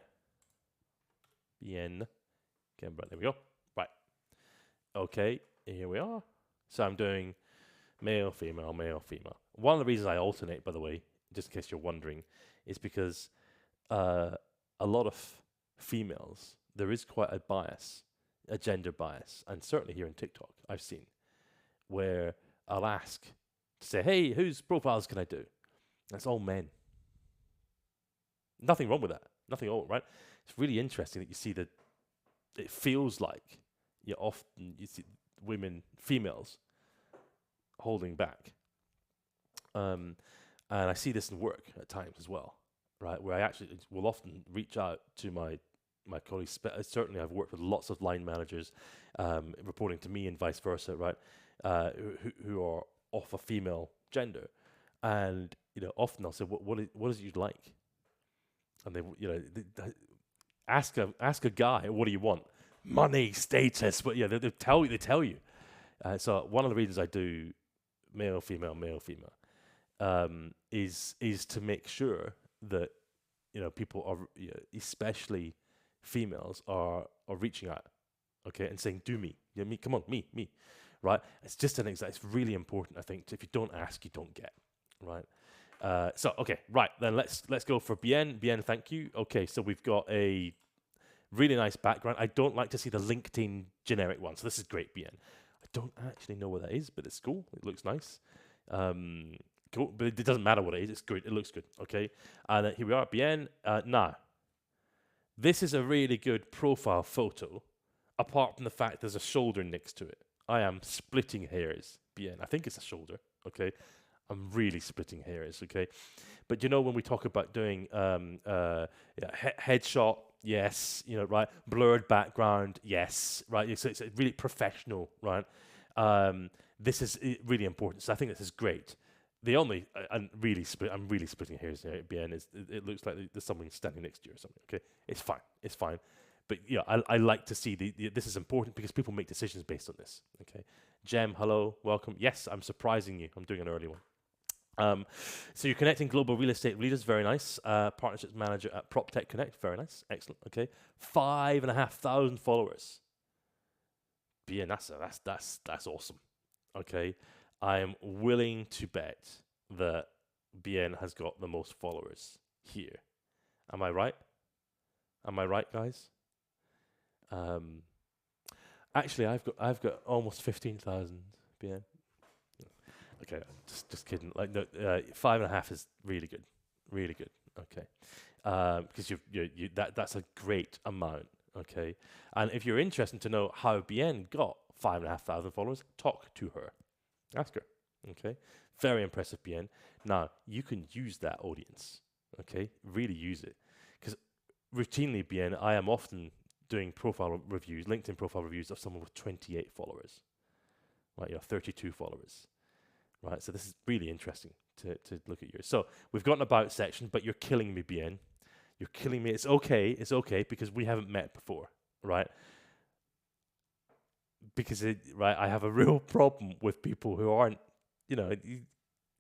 Kembran. There we go. Right. Okay. Here we are. So I'm doing male, female, male, female. One of the reasons I alternate, by the way, just in case you're wondering, is because a lot of females, there is quite a bias, a gender bias, and certainly here in TikTok, I've seen, where I'll ask to say, hey, whose profiles can I do? That's all men. Nothing wrong with that. Nothing wrong, right? It's really interesting that you see that it feels like you see women, females, holding back. And I see this in work at times as well, right? Where I actually will often reach out to my colleagues. Certainly, I've worked with lots of line managers reporting to me and vice versa, right? Who are of a female gender, and often I'll say, "What is it you'd like?" And they ask a guy, "What do you want?" Money, status, but they tell you. So one of the reasons I do male, female, is to make sure that people are, especially females, are reaching out, okay, and saying, "Do me, me, come on, me," right? It's just an example. It's really important, I think. If you don't ask, you don't get, right? So okay, right then let's go for Bien. Bien, thank you. Okay, so we've got a really nice background. I don't like to see the LinkedIn generic one, so this is great, Bien. I don't actually know what that is, but it's cool. It looks nice. Cool, but it doesn't matter what it is. It's good. It looks good. Okay, and here we are, Bien. Now, this is a really good profile photo. Apart from the fact there's a shoulder next to it, I am splitting hairs, Bien. I think it's a shoulder. Okay, I'm really splitting hairs. Okay, but when we talk about doing headshot, yes, right, blurred background, yes, right. So it's really professional, right? This is really important. So I think this is great. The only I'm really splitting hairs here at BN is it looks like there's someone standing next to you or something. Okay, it's fine. But I like to see this is important because people make decisions based on this. Okay, Jem, hello, welcome. Yes, I'm surprising you. I'm doing an early one. So you're connecting global real estate leaders, very nice. Partnerships manager at PropTech Connect, very nice, excellent. Okay, 5,500 followers. BN, that's awesome. Okay, I am willing to bet that BN has got the most followers here. Am I right? Am I right, guys? Actually, I've got almost 15,000 BN. Okay, just kidding. Like no, 5.5 is really good, really good. Okay, because that's a great amount. Okay, and if you're interested to know how BN got 5,500 followers, talk to her, ask her. Okay, very impressive BN. Now you can use that audience. Okay, really use it, because routinely BN, I am often doing profile reviews, LinkedIn profile reviews of someone with 28 followers, right? 32 followers. Right, so this is really interesting to look at yours. So we've got an about section, but you're killing me, Bien. You're killing me. It's okay, because we haven't met before, right? Because I have a real problem with people who aren't,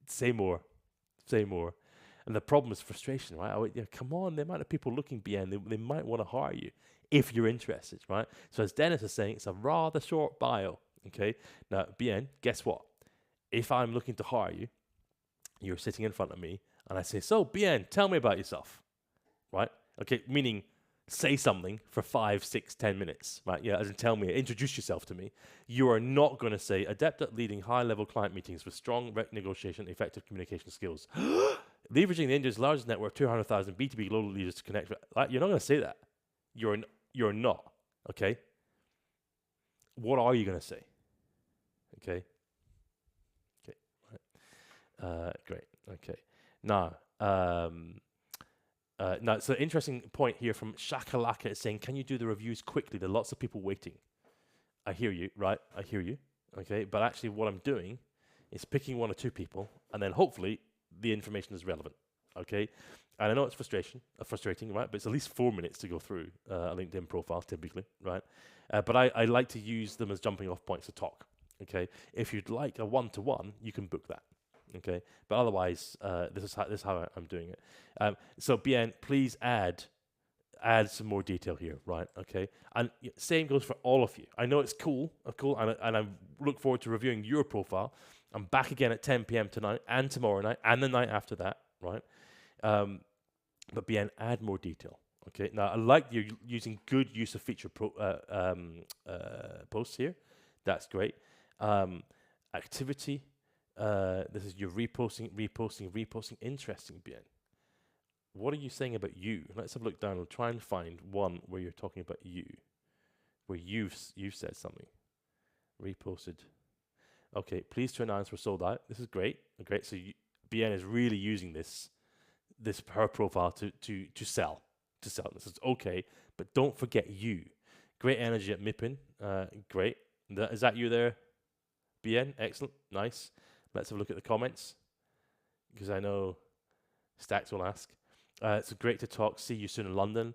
say more. And the problem is frustration, right? Come on, the amount of people looking, Bien, they might want to hire you if you're interested, right? So as Dennis is saying, it's a rather short bio, okay? Now, Bien, guess what? If I'm looking to hire you, you're sitting in front of me, and I say, so, Bien, tell me about yourself, right? Okay, meaning say something for 5, 6, 10 minutes, right? Yeah, as in tell me, introduce yourself to me. You are not going to say, adept at leading high-level client meetings with strong negotiation, effective communication skills. Leveraging the India's largest network, 200,000 B2B global leaders to connect with. You're not going to say that. You're not, okay? What are you going to say? Okay? Great. Okay. Now, so interesting point here from Shakalaka is saying, can you do the reviews quickly? There are lots of people waiting. I hear you, right? I hear you. Okay, but actually, what I'm doing is picking one or two people, and then hopefully the information is relevant. Okay, and I know it's frustrating, right? But it's at least 4 minutes to go through a LinkedIn profile, typically, right? But I like to use them as jumping off points to talk. Okay, if you'd like a one-to-one, you can book that. Okay, but otherwise, this is how I'm doing it. So Bien, please add some more detail here, right? Okay, and same goes for all of you. I know it's cool, and I look forward to reviewing your profile. I'm back again at 10 p.m. tonight and tomorrow night and the night after that, right? But Bien, add more detail. Okay, now I like you using good use of feature posts here. That's great. Activity. This is your reposting. Interesting, Bien. What are you saying about you? Let's have a look down. We'll try and find one where you're talking about you, where you've said something. Reposted. Okay, please to announce we're sold out. This is great. Great. So Bien is really using this her profile to sell. This is okay, but don't forget you. Great energy at MIPIN. Great. Is that you there, Bien? Excellent. Nice. Let's have a look at the comments, because I know Stacks will ask. It's great to talk. See you soon in London.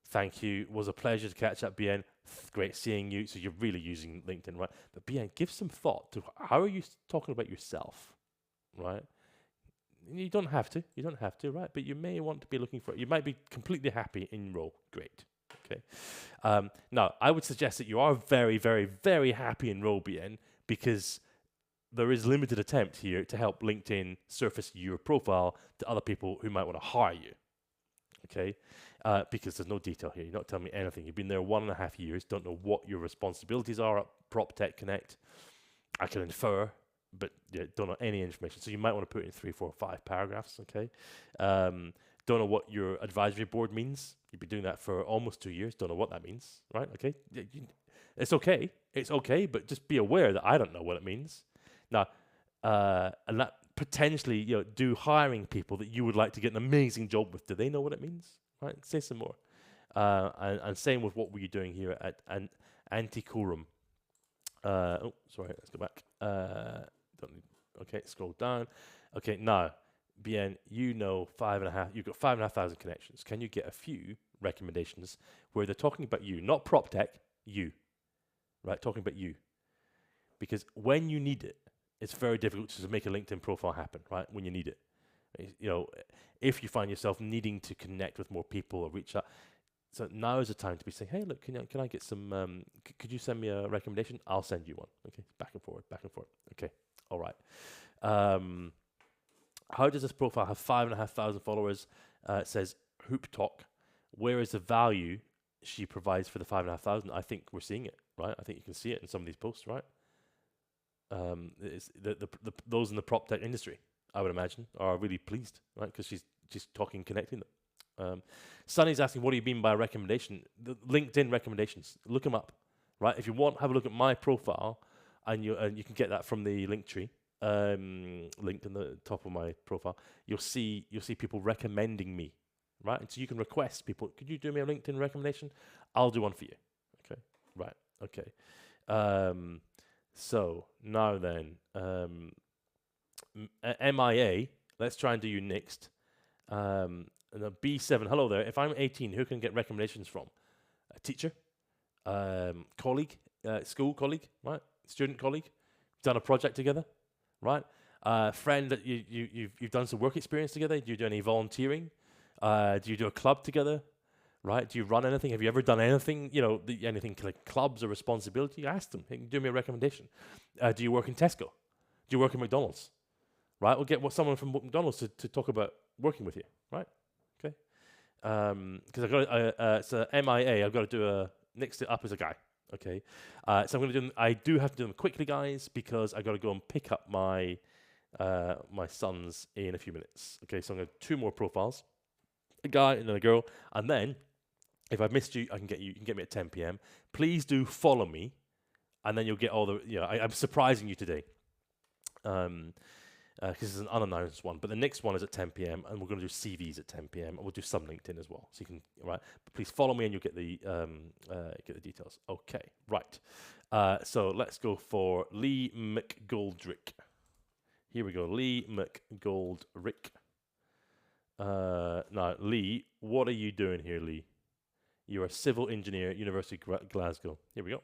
Thank you. Was a pleasure to catch up, Bien. Great seeing you. So you're really using LinkedIn, right? But Bien, give some thought to how are you talking about yourself, right? You don't have to, right? But you may want to be looking for. You might be completely happy in your role. Great. Okay. Now, I would suggest that you are very, very, very happy in role, Bien, because there is limited attempt here to help LinkedIn surface your profile to other people who might want to hire you. Okay, because there's no detail here. You're not telling me anything. You've been there 1.5 years. Don't know what your responsibilities are at PropTech Connect. I can infer, but don't know any information. So you might want to put in 3, 4, 5 paragraphs. Okay, don't know what your advisory board means. You've been doing that for almost 2 years. Don't know what that means, right? Okay, it's okay. It's okay, but just be aware that I don't know what it means. Now, and that potentially, do hiring people that you would like to get an amazing job with. Do they know what it means? Right? Say some more. And same with what were you doing here at Antiquorum. Sorry, let's go back. Okay, scroll down. Okay, now, Bien, you've got 5,500 connections. Can you get a few recommendations where they're talking about you, not PropTech, you, right? Talking about you. Because when you need it, it's very difficult to make a LinkedIn profile happen, right? When you need it. If you find yourself needing to connect with more people or reach out. So now is the time to be saying, hey, look, can I get some, could you send me a recommendation? I'll send you one. Okay, back and forward. Okay, all right. How does this profile have 5,500 followers? It says Hoop Talk. Where is the value she provides for the 5,500? I think we're seeing it, right? I think you can see it in some of these posts, right? It's those in the prop tech industry, I would imagine, are really pleased, right? Because she's talking, connecting them. Sunny's asking, what do you mean by recommendation? The LinkedIn recommendations. Look them up, right? If you want, have a look at my profile, and you can get that from the link tree, linked in the top of my profile. You'll see people recommending me, right? And so you can request people. Could you do me a LinkedIn recommendation? I'll do one for you. Okay, right? Okay. So now then, MIA, let's try and do you next. And then B7, hello there. If I'm 18, who can get recommendations from? A teacher, colleague, school colleague, right? Student colleague, done a project together, right? Friend that you've done some work experience together. Do you do any volunteering? Do you do a club together? Right? Do you run anything? Have you ever done anything? Anything like clubs or responsibility? Ask them. Hey, do me a recommendation. Do you work in Tesco? Do you work in McDonald's? Right? We'll get someone from McDonald's to talk about working with you. Right? Okay. Because it's a MIA. I've got to do next it up as a guy. Okay. So I'm going to do. I do have to do them quickly, guys, because I got to go and pick up my my sons in a few minutes. Okay. So I'm going to do 2 more profiles. A guy and then a girl, and then. If I've missed you, I can get you. You can get me at 10 p.m. Please do follow me, and then you'll get all the. I'm surprising you today. because it's an unannounced one. But the next one is at 10 p.m. and we're going to do CVs at 10 p.m. and we'll do some LinkedIn as well. So you can, right? But please follow me and you'll get the details. Okay, right. So let's go for Lee McGoldrick. Here we go, Lee McGoldrick. Now, Lee, what are you doing here, Lee? You're a civil engineer at University of Glasgow. Here we go.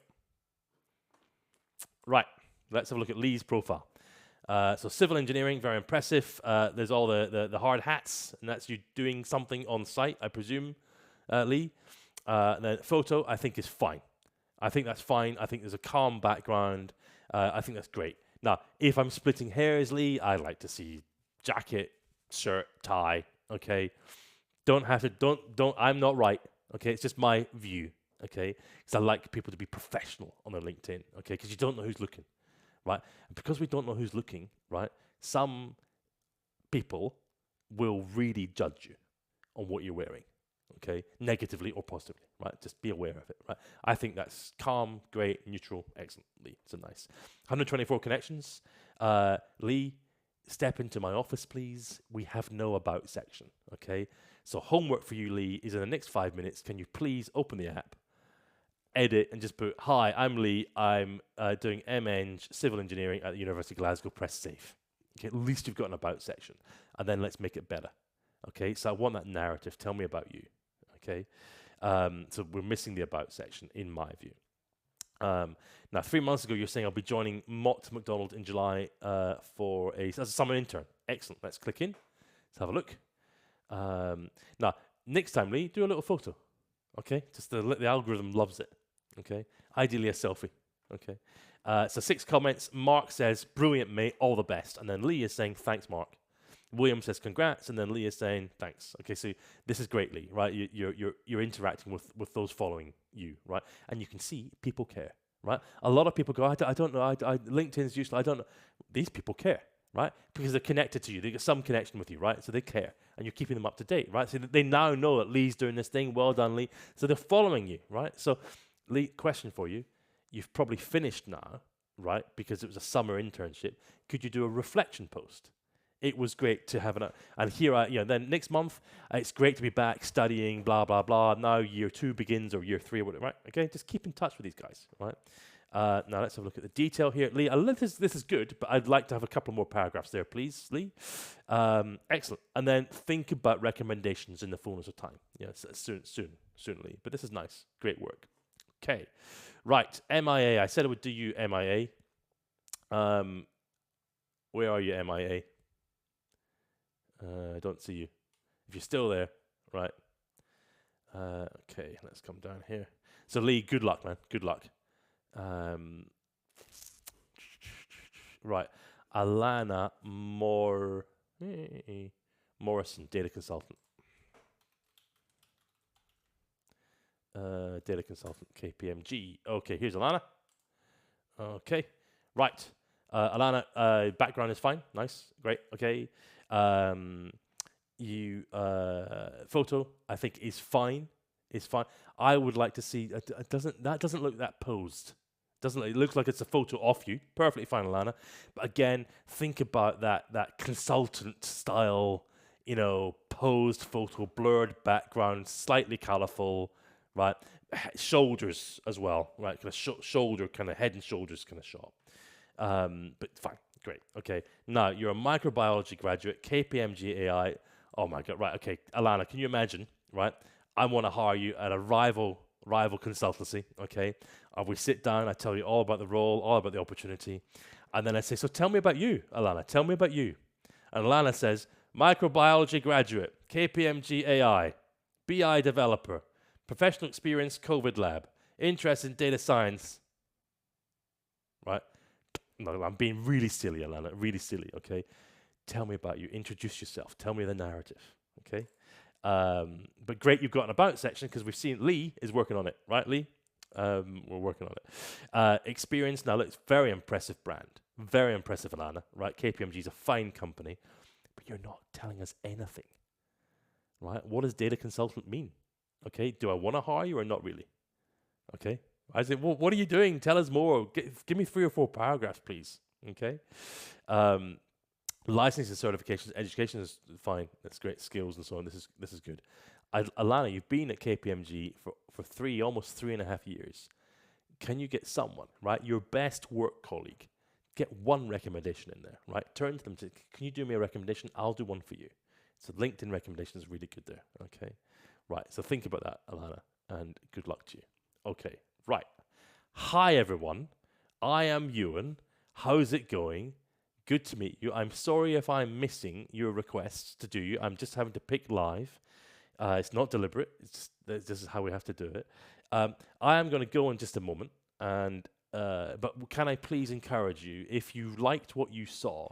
Right, let's have a look at Lee's profile. So civil engineering, very impressive. There's all the hard hats, and that's you doing something on site, I presume, Lee. Then photo, I think, is fine. I think that's fine. I think there's a calm background. I think that's great. Now, if I'm splitting hairs, Lee, I like to see jacket, shirt, tie. Okay, don't have to. Don't. I'm not right. Okay, it's just my view. Okay, because I like people to be professional on their LinkedIn. Okay, because you don't know who's looking, right? And because we don't know who's looking, right? Some people will really judge you on what you're wearing. Okay, negatively or positively, right? Just be aware of it, right? I think that's calm, great, neutral, excellent, Lee. So nice. 124 connections. Lee, step into my office, please. We have no about section, okay? So homework for you, Lee, is in the next 5 minutes. Can you please open the app, edit, and just put, hi, I'm Lee. I'm doing MEng civil engineering at the University of Glasgow. Press save. Okay, at least you've got an about section. And then let's make it better. Okay, so I want that narrative. Tell me about you. Okay, so we're missing the about section, in my view. Now, 3 months ago, you're saying I'll be joining Mott MacDonald in July as a summer intern. Excellent. Let's click in. Let's have a look. Now, next time, Lee, do a little photo. Okay, just the algorithm loves it. Okay, ideally a selfie. Okay, so 6 comments. Mark says, "Brilliant, mate. All the best." And then Lee is saying, "Thanks, Mark." William says congrats, and then Lee is saying thanks. Okay, so this is great, Lee, right? You're interacting with those following you, right? And you can see people care, right? A lot of people go, I don't know, LinkedIn's useful, I don't know. These people care, right? Because they're connected to you, they get some connection with you, right? So they care, and you're keeping them up to date, right? So they now know that Lee's doing this thing. Well done, Lee. So they're following you, right? So Lee, question for you: you've probably finished now, right? Because it was a summer internship. Could you do a reflection post? It was great to have and here then next month, it's great to be back studying, blah, blah, blah. Now year 2 begins, or year 3, or whatever, right? Okay, just keep in touch with these guys, right? Now let's have a look at the detail here. Lee, this is good, but I'd like to have a couple more paragraphs there, please, Lee. Excellent. And then think about recommendations in the fullness of time. Yes, soon, Lee. But this is nice. Great work. Okay, right, MIA. I said I would do you MIA. Where are you, MIA? I don't see you. If you're still there, right. Okay, let's come down here. So Lee, good luck, man. Good luck. Right. Alana Morrison, data consultant. Data consultant, KPMG. Okay, here's Alana. Okay, right. Alana, background is fine. Nice, great. Okay. Photo, I think, is fine. Is fine. I would like to see. That doesn't look that posed. Doesn't it? It looks like it's a photo of you. Perfectly fine, Alana. But again, think about that consultant style. Posed photo, blurred background, slightly colourful, right? Shoulders as well, right? Kind of shoulder, kind of head and shoulders kind of shot. But fine. Great. Okay. Now, you're a microbiology graduate, KPMG AI. Oh, my God. Right. Okay. Alana, can you imagine, right? I want to hire you at a rival consultancy, okay? We sit down, I tell you all about the role, all about the opportunity. And then I say, so tell me about you, Alana. Tell me about you. And Alana says, microbiology graduate, KPMG AI, BI developer, professional experience, COVID lab, interest in data science, right? No, I'm being really silly, Alana, really silly, okay? Tell me about you. Introduce yourself. Tell me the narrative, okay? But great you've got an about section because we've seen Lee is working on it, right, Lee? We're working on it. Experience, now look, it's very impressive brand. Very impressive, Alana, right? KPMG is a fine company, but you're not telling us anything, right? What does data consultant mean? Okay, do I want to hire you or not really? Okay. I said, well, what are you doing? Tell us more. Give me 3 or 4 paragraphs, please. Okay. licensing certifications, education is fine. That's great, skills and so on. This is good. Alana, you've been at KPMG for almost 3.5 years. Can you get someone, right, your best work colleague, get one recommendation in there, right? Turn to them to, can you do me a recommendation? I'll do one for you. So LinkedIn recommendation is really good there. Okay, right. So think about that, Alana, and good luck to you. Okay, right. Hi everyone, I am Ewan. How's it going? Good to meet you. I'm sorry if I'm missing your requests to do you. I'm just having to pick live. It's not deliberate. It's just, this is how we have to do it. I am going to go in just a moment, and but can I please encourage you, if you liked what you saw,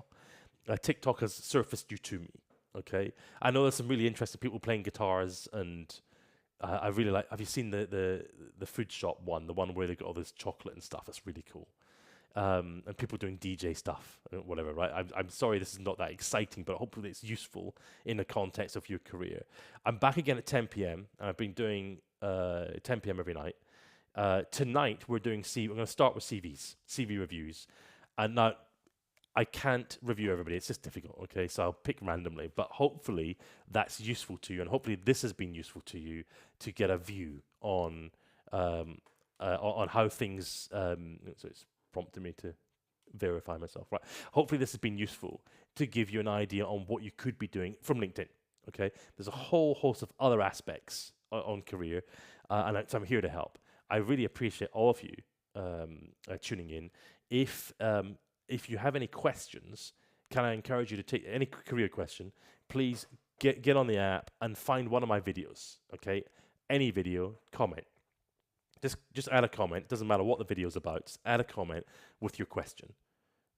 TikTok has surfaced you to me. Okay, I know there's some really interesting people playing guitars, and I really like. Have you seen the food shop one, the one where they got all this chocolate and stuff? That's really cool. And people doing DJ stuff, whatever, right? I'm sorry this is not that exciting, but hopefully it's useful in the context of your career. I'm back again at 10 p.m. and I've been doing 10 p.m. every night. Tonight we're going to start with CV reviews. And now I can't review everybody, it's just difficult, okay? So I'll pick randomly, but hopefully that's useful to you, and hopefully this has been useful to you to get a view on how things, so it's prompted me to verify myself, right? Hopefully this has been useful to give you an idea on what you could be doing from LinkedIn, okay? There's a whole host of other aspects on career, and so I'm here to help. I really appreciate all of you tuning in. If you have any questions, can I encourage you to take any career question, please get on the app and find one of my videos, okay? Any video, comment. Just add a comment. Doesn't matter what the video is about. Just add a comment with your question,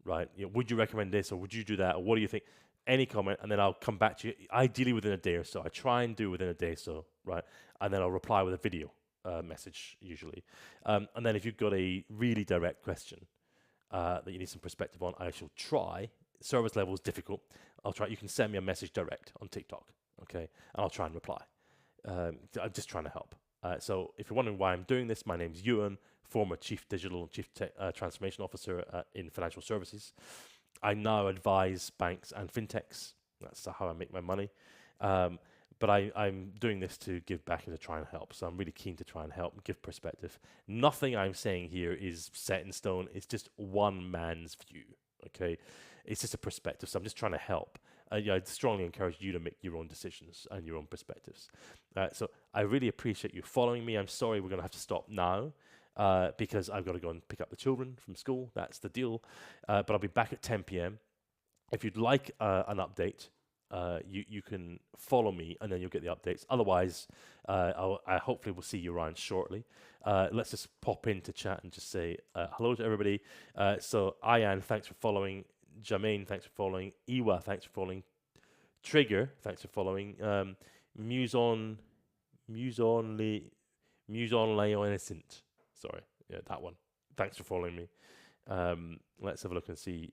right? You know, would you recommend this, or would you do that, or what do you think? Any comment, and then I'll come back to you, ideally within a day or so. I try and do within a day or so, right? And then I'll reply with a video message, usually. And then if you've got a really direct question that you need some perspective on, I shall try. Service level is difficult. I'll try. You can send me a message direct on TikTok, okay? And I'll try and reply. I'm just trying to help. So if you're wondering why I'm doing this, my name's Ewan, former Chief Digital and Chief Transformation Officer in financial services. I now advise banks and fintechs. That's how I make my money. But I'm doing this to give back and to try and help. So I'm really keen to try and help and give perspective. Nothing I'm saying here is set in stone. It's just one man's view, okay? It's just a perspective. So I'm just trying to help. Yeah, I'd strongly encourage you to make your own decisions and your own perspectives. So I really appreciate you following me. I'm sorry we're going to have to stop now because I've got to go and pick up the children from school. That's the deal. But I'll be back at 10 p.m. If you'd like an update, you can follow me and then you'll get the updates. Otherwise, I hopefully will see you around shortly. Let's just pop into chat and just say hello to everybody. So Ayan, thanks for following. Jermaine, thanks for following. Iwa, thanks for following. Trigger, thanks for following. Muson Leonisant. Sorry, yeah, that one. Thanks for following me. Let's have a look and see.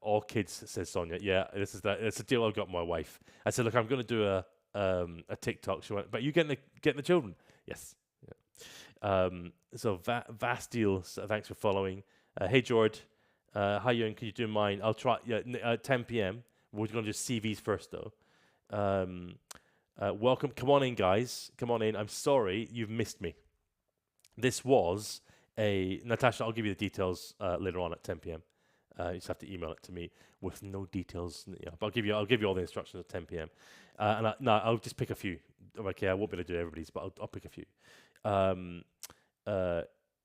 All kids, says Sonia. Yeah, this is that. It's a deal I've got with my wife. I said, look, I'm going to do a TikTok. She went, but you getting the children? Yes. Yeah. So vast deals. Thanks for following. Hey George. Hi, Ewan, can you do mine? I'll try. Yeah, 10 p.m. We're going to do CVs first, though. Welcome. Come on in, guys. Come on in. I'm sorry you've missed me. This was Natasha, I'll give you the details later on at 10 p.m. You just have to email it to me with no details. Yeah, but I'll give you all the instructions at 10 p.m. I'll just pick a few. Okay, I won't be able to do everybody's, but I'll pick a few.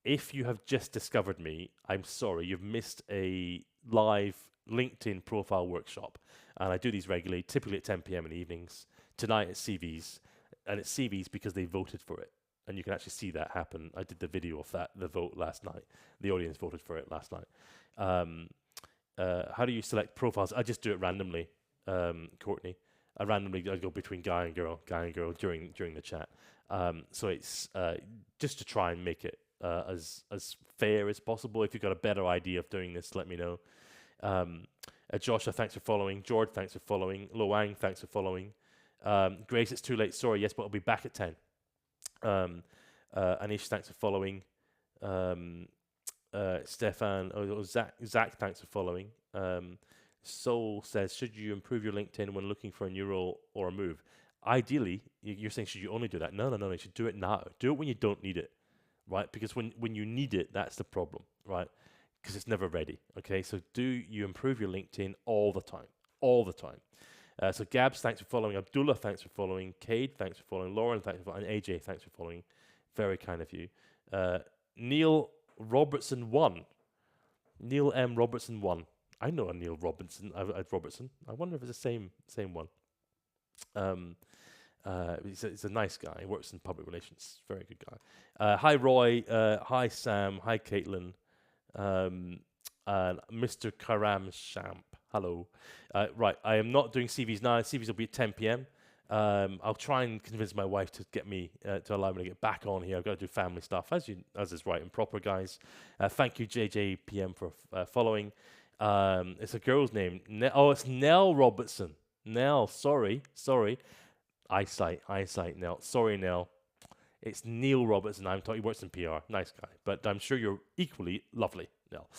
If you have just discovered me, I'm sorry, you've missed a live LinkedIn profile workshop. And I do these regularly, typically at 10 p.m. in the evenings. Tonight it's CVs, and it's CVs because they voted for it. And you can actually see that happen. I did the video of the vote last night. The audience voted for it last night. How do you select profiles? I just do it randomly, Courtney. I go between guy and girl during the chat. So it's just to try and make it as fair as possible. If you've got a better idea of doing this, let me know. Joshua, thanks for following. George, thanks for following. Loang, thanks for following. Grace, it's too late. Sorry, yes, but I'll be back at 10. Anish, thanks for following. Stefan, Zach, thanks for following. Soul says, should you improve your LinkedIn when looking for a new role or a move? Ideally, you're saying, should you only do that? No, no, no. You should do it now. Do it when you don't need it, right? Because when you need it, that's the problem, right? Because it's never ready. Okay, so do you improve your LinkedIn all the time, all the time? So Gabs, thanks for following. Abdullah, thanks for following. Cade, thanks for following. Lauren, thanks for following. And AJ, thanks for following. Very kind of you. Neil Robertson 1. Neil M. Robertson 1. I know a Neil Robinson. Robertson. I wonder if it's the same one. He's a nice guy. He works in public relations. Very good guy. Hi Roy. Hi Sam. Hi Caitlin. Mr. Karam Shamp. Hello. Right. I am not doing CVs now. CVs will be at 10 p.m. I'll try and convince my wife to get me to allow me to get back on here. I've got to do family stuff as is right and proper, guys. Thank you, JJPM, for following. It's a girl's name. It's Nell Robertson. Nell, sorry. Eyesight, Nell. Sorry, Nell. It's Neil Robertson. I'm talking. He works in PR. Nice guy, but I'm sure you're equally lovely, Nell.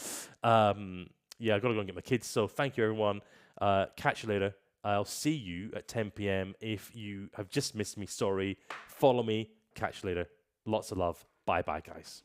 Yeah, I've got to go and get my kids. So thank you, everyone. Catch you later. I'll see you at 10 p.m. If you have just missed me, sorry. Follow me. Catch you later. Lots of love. Bye-bye, guys.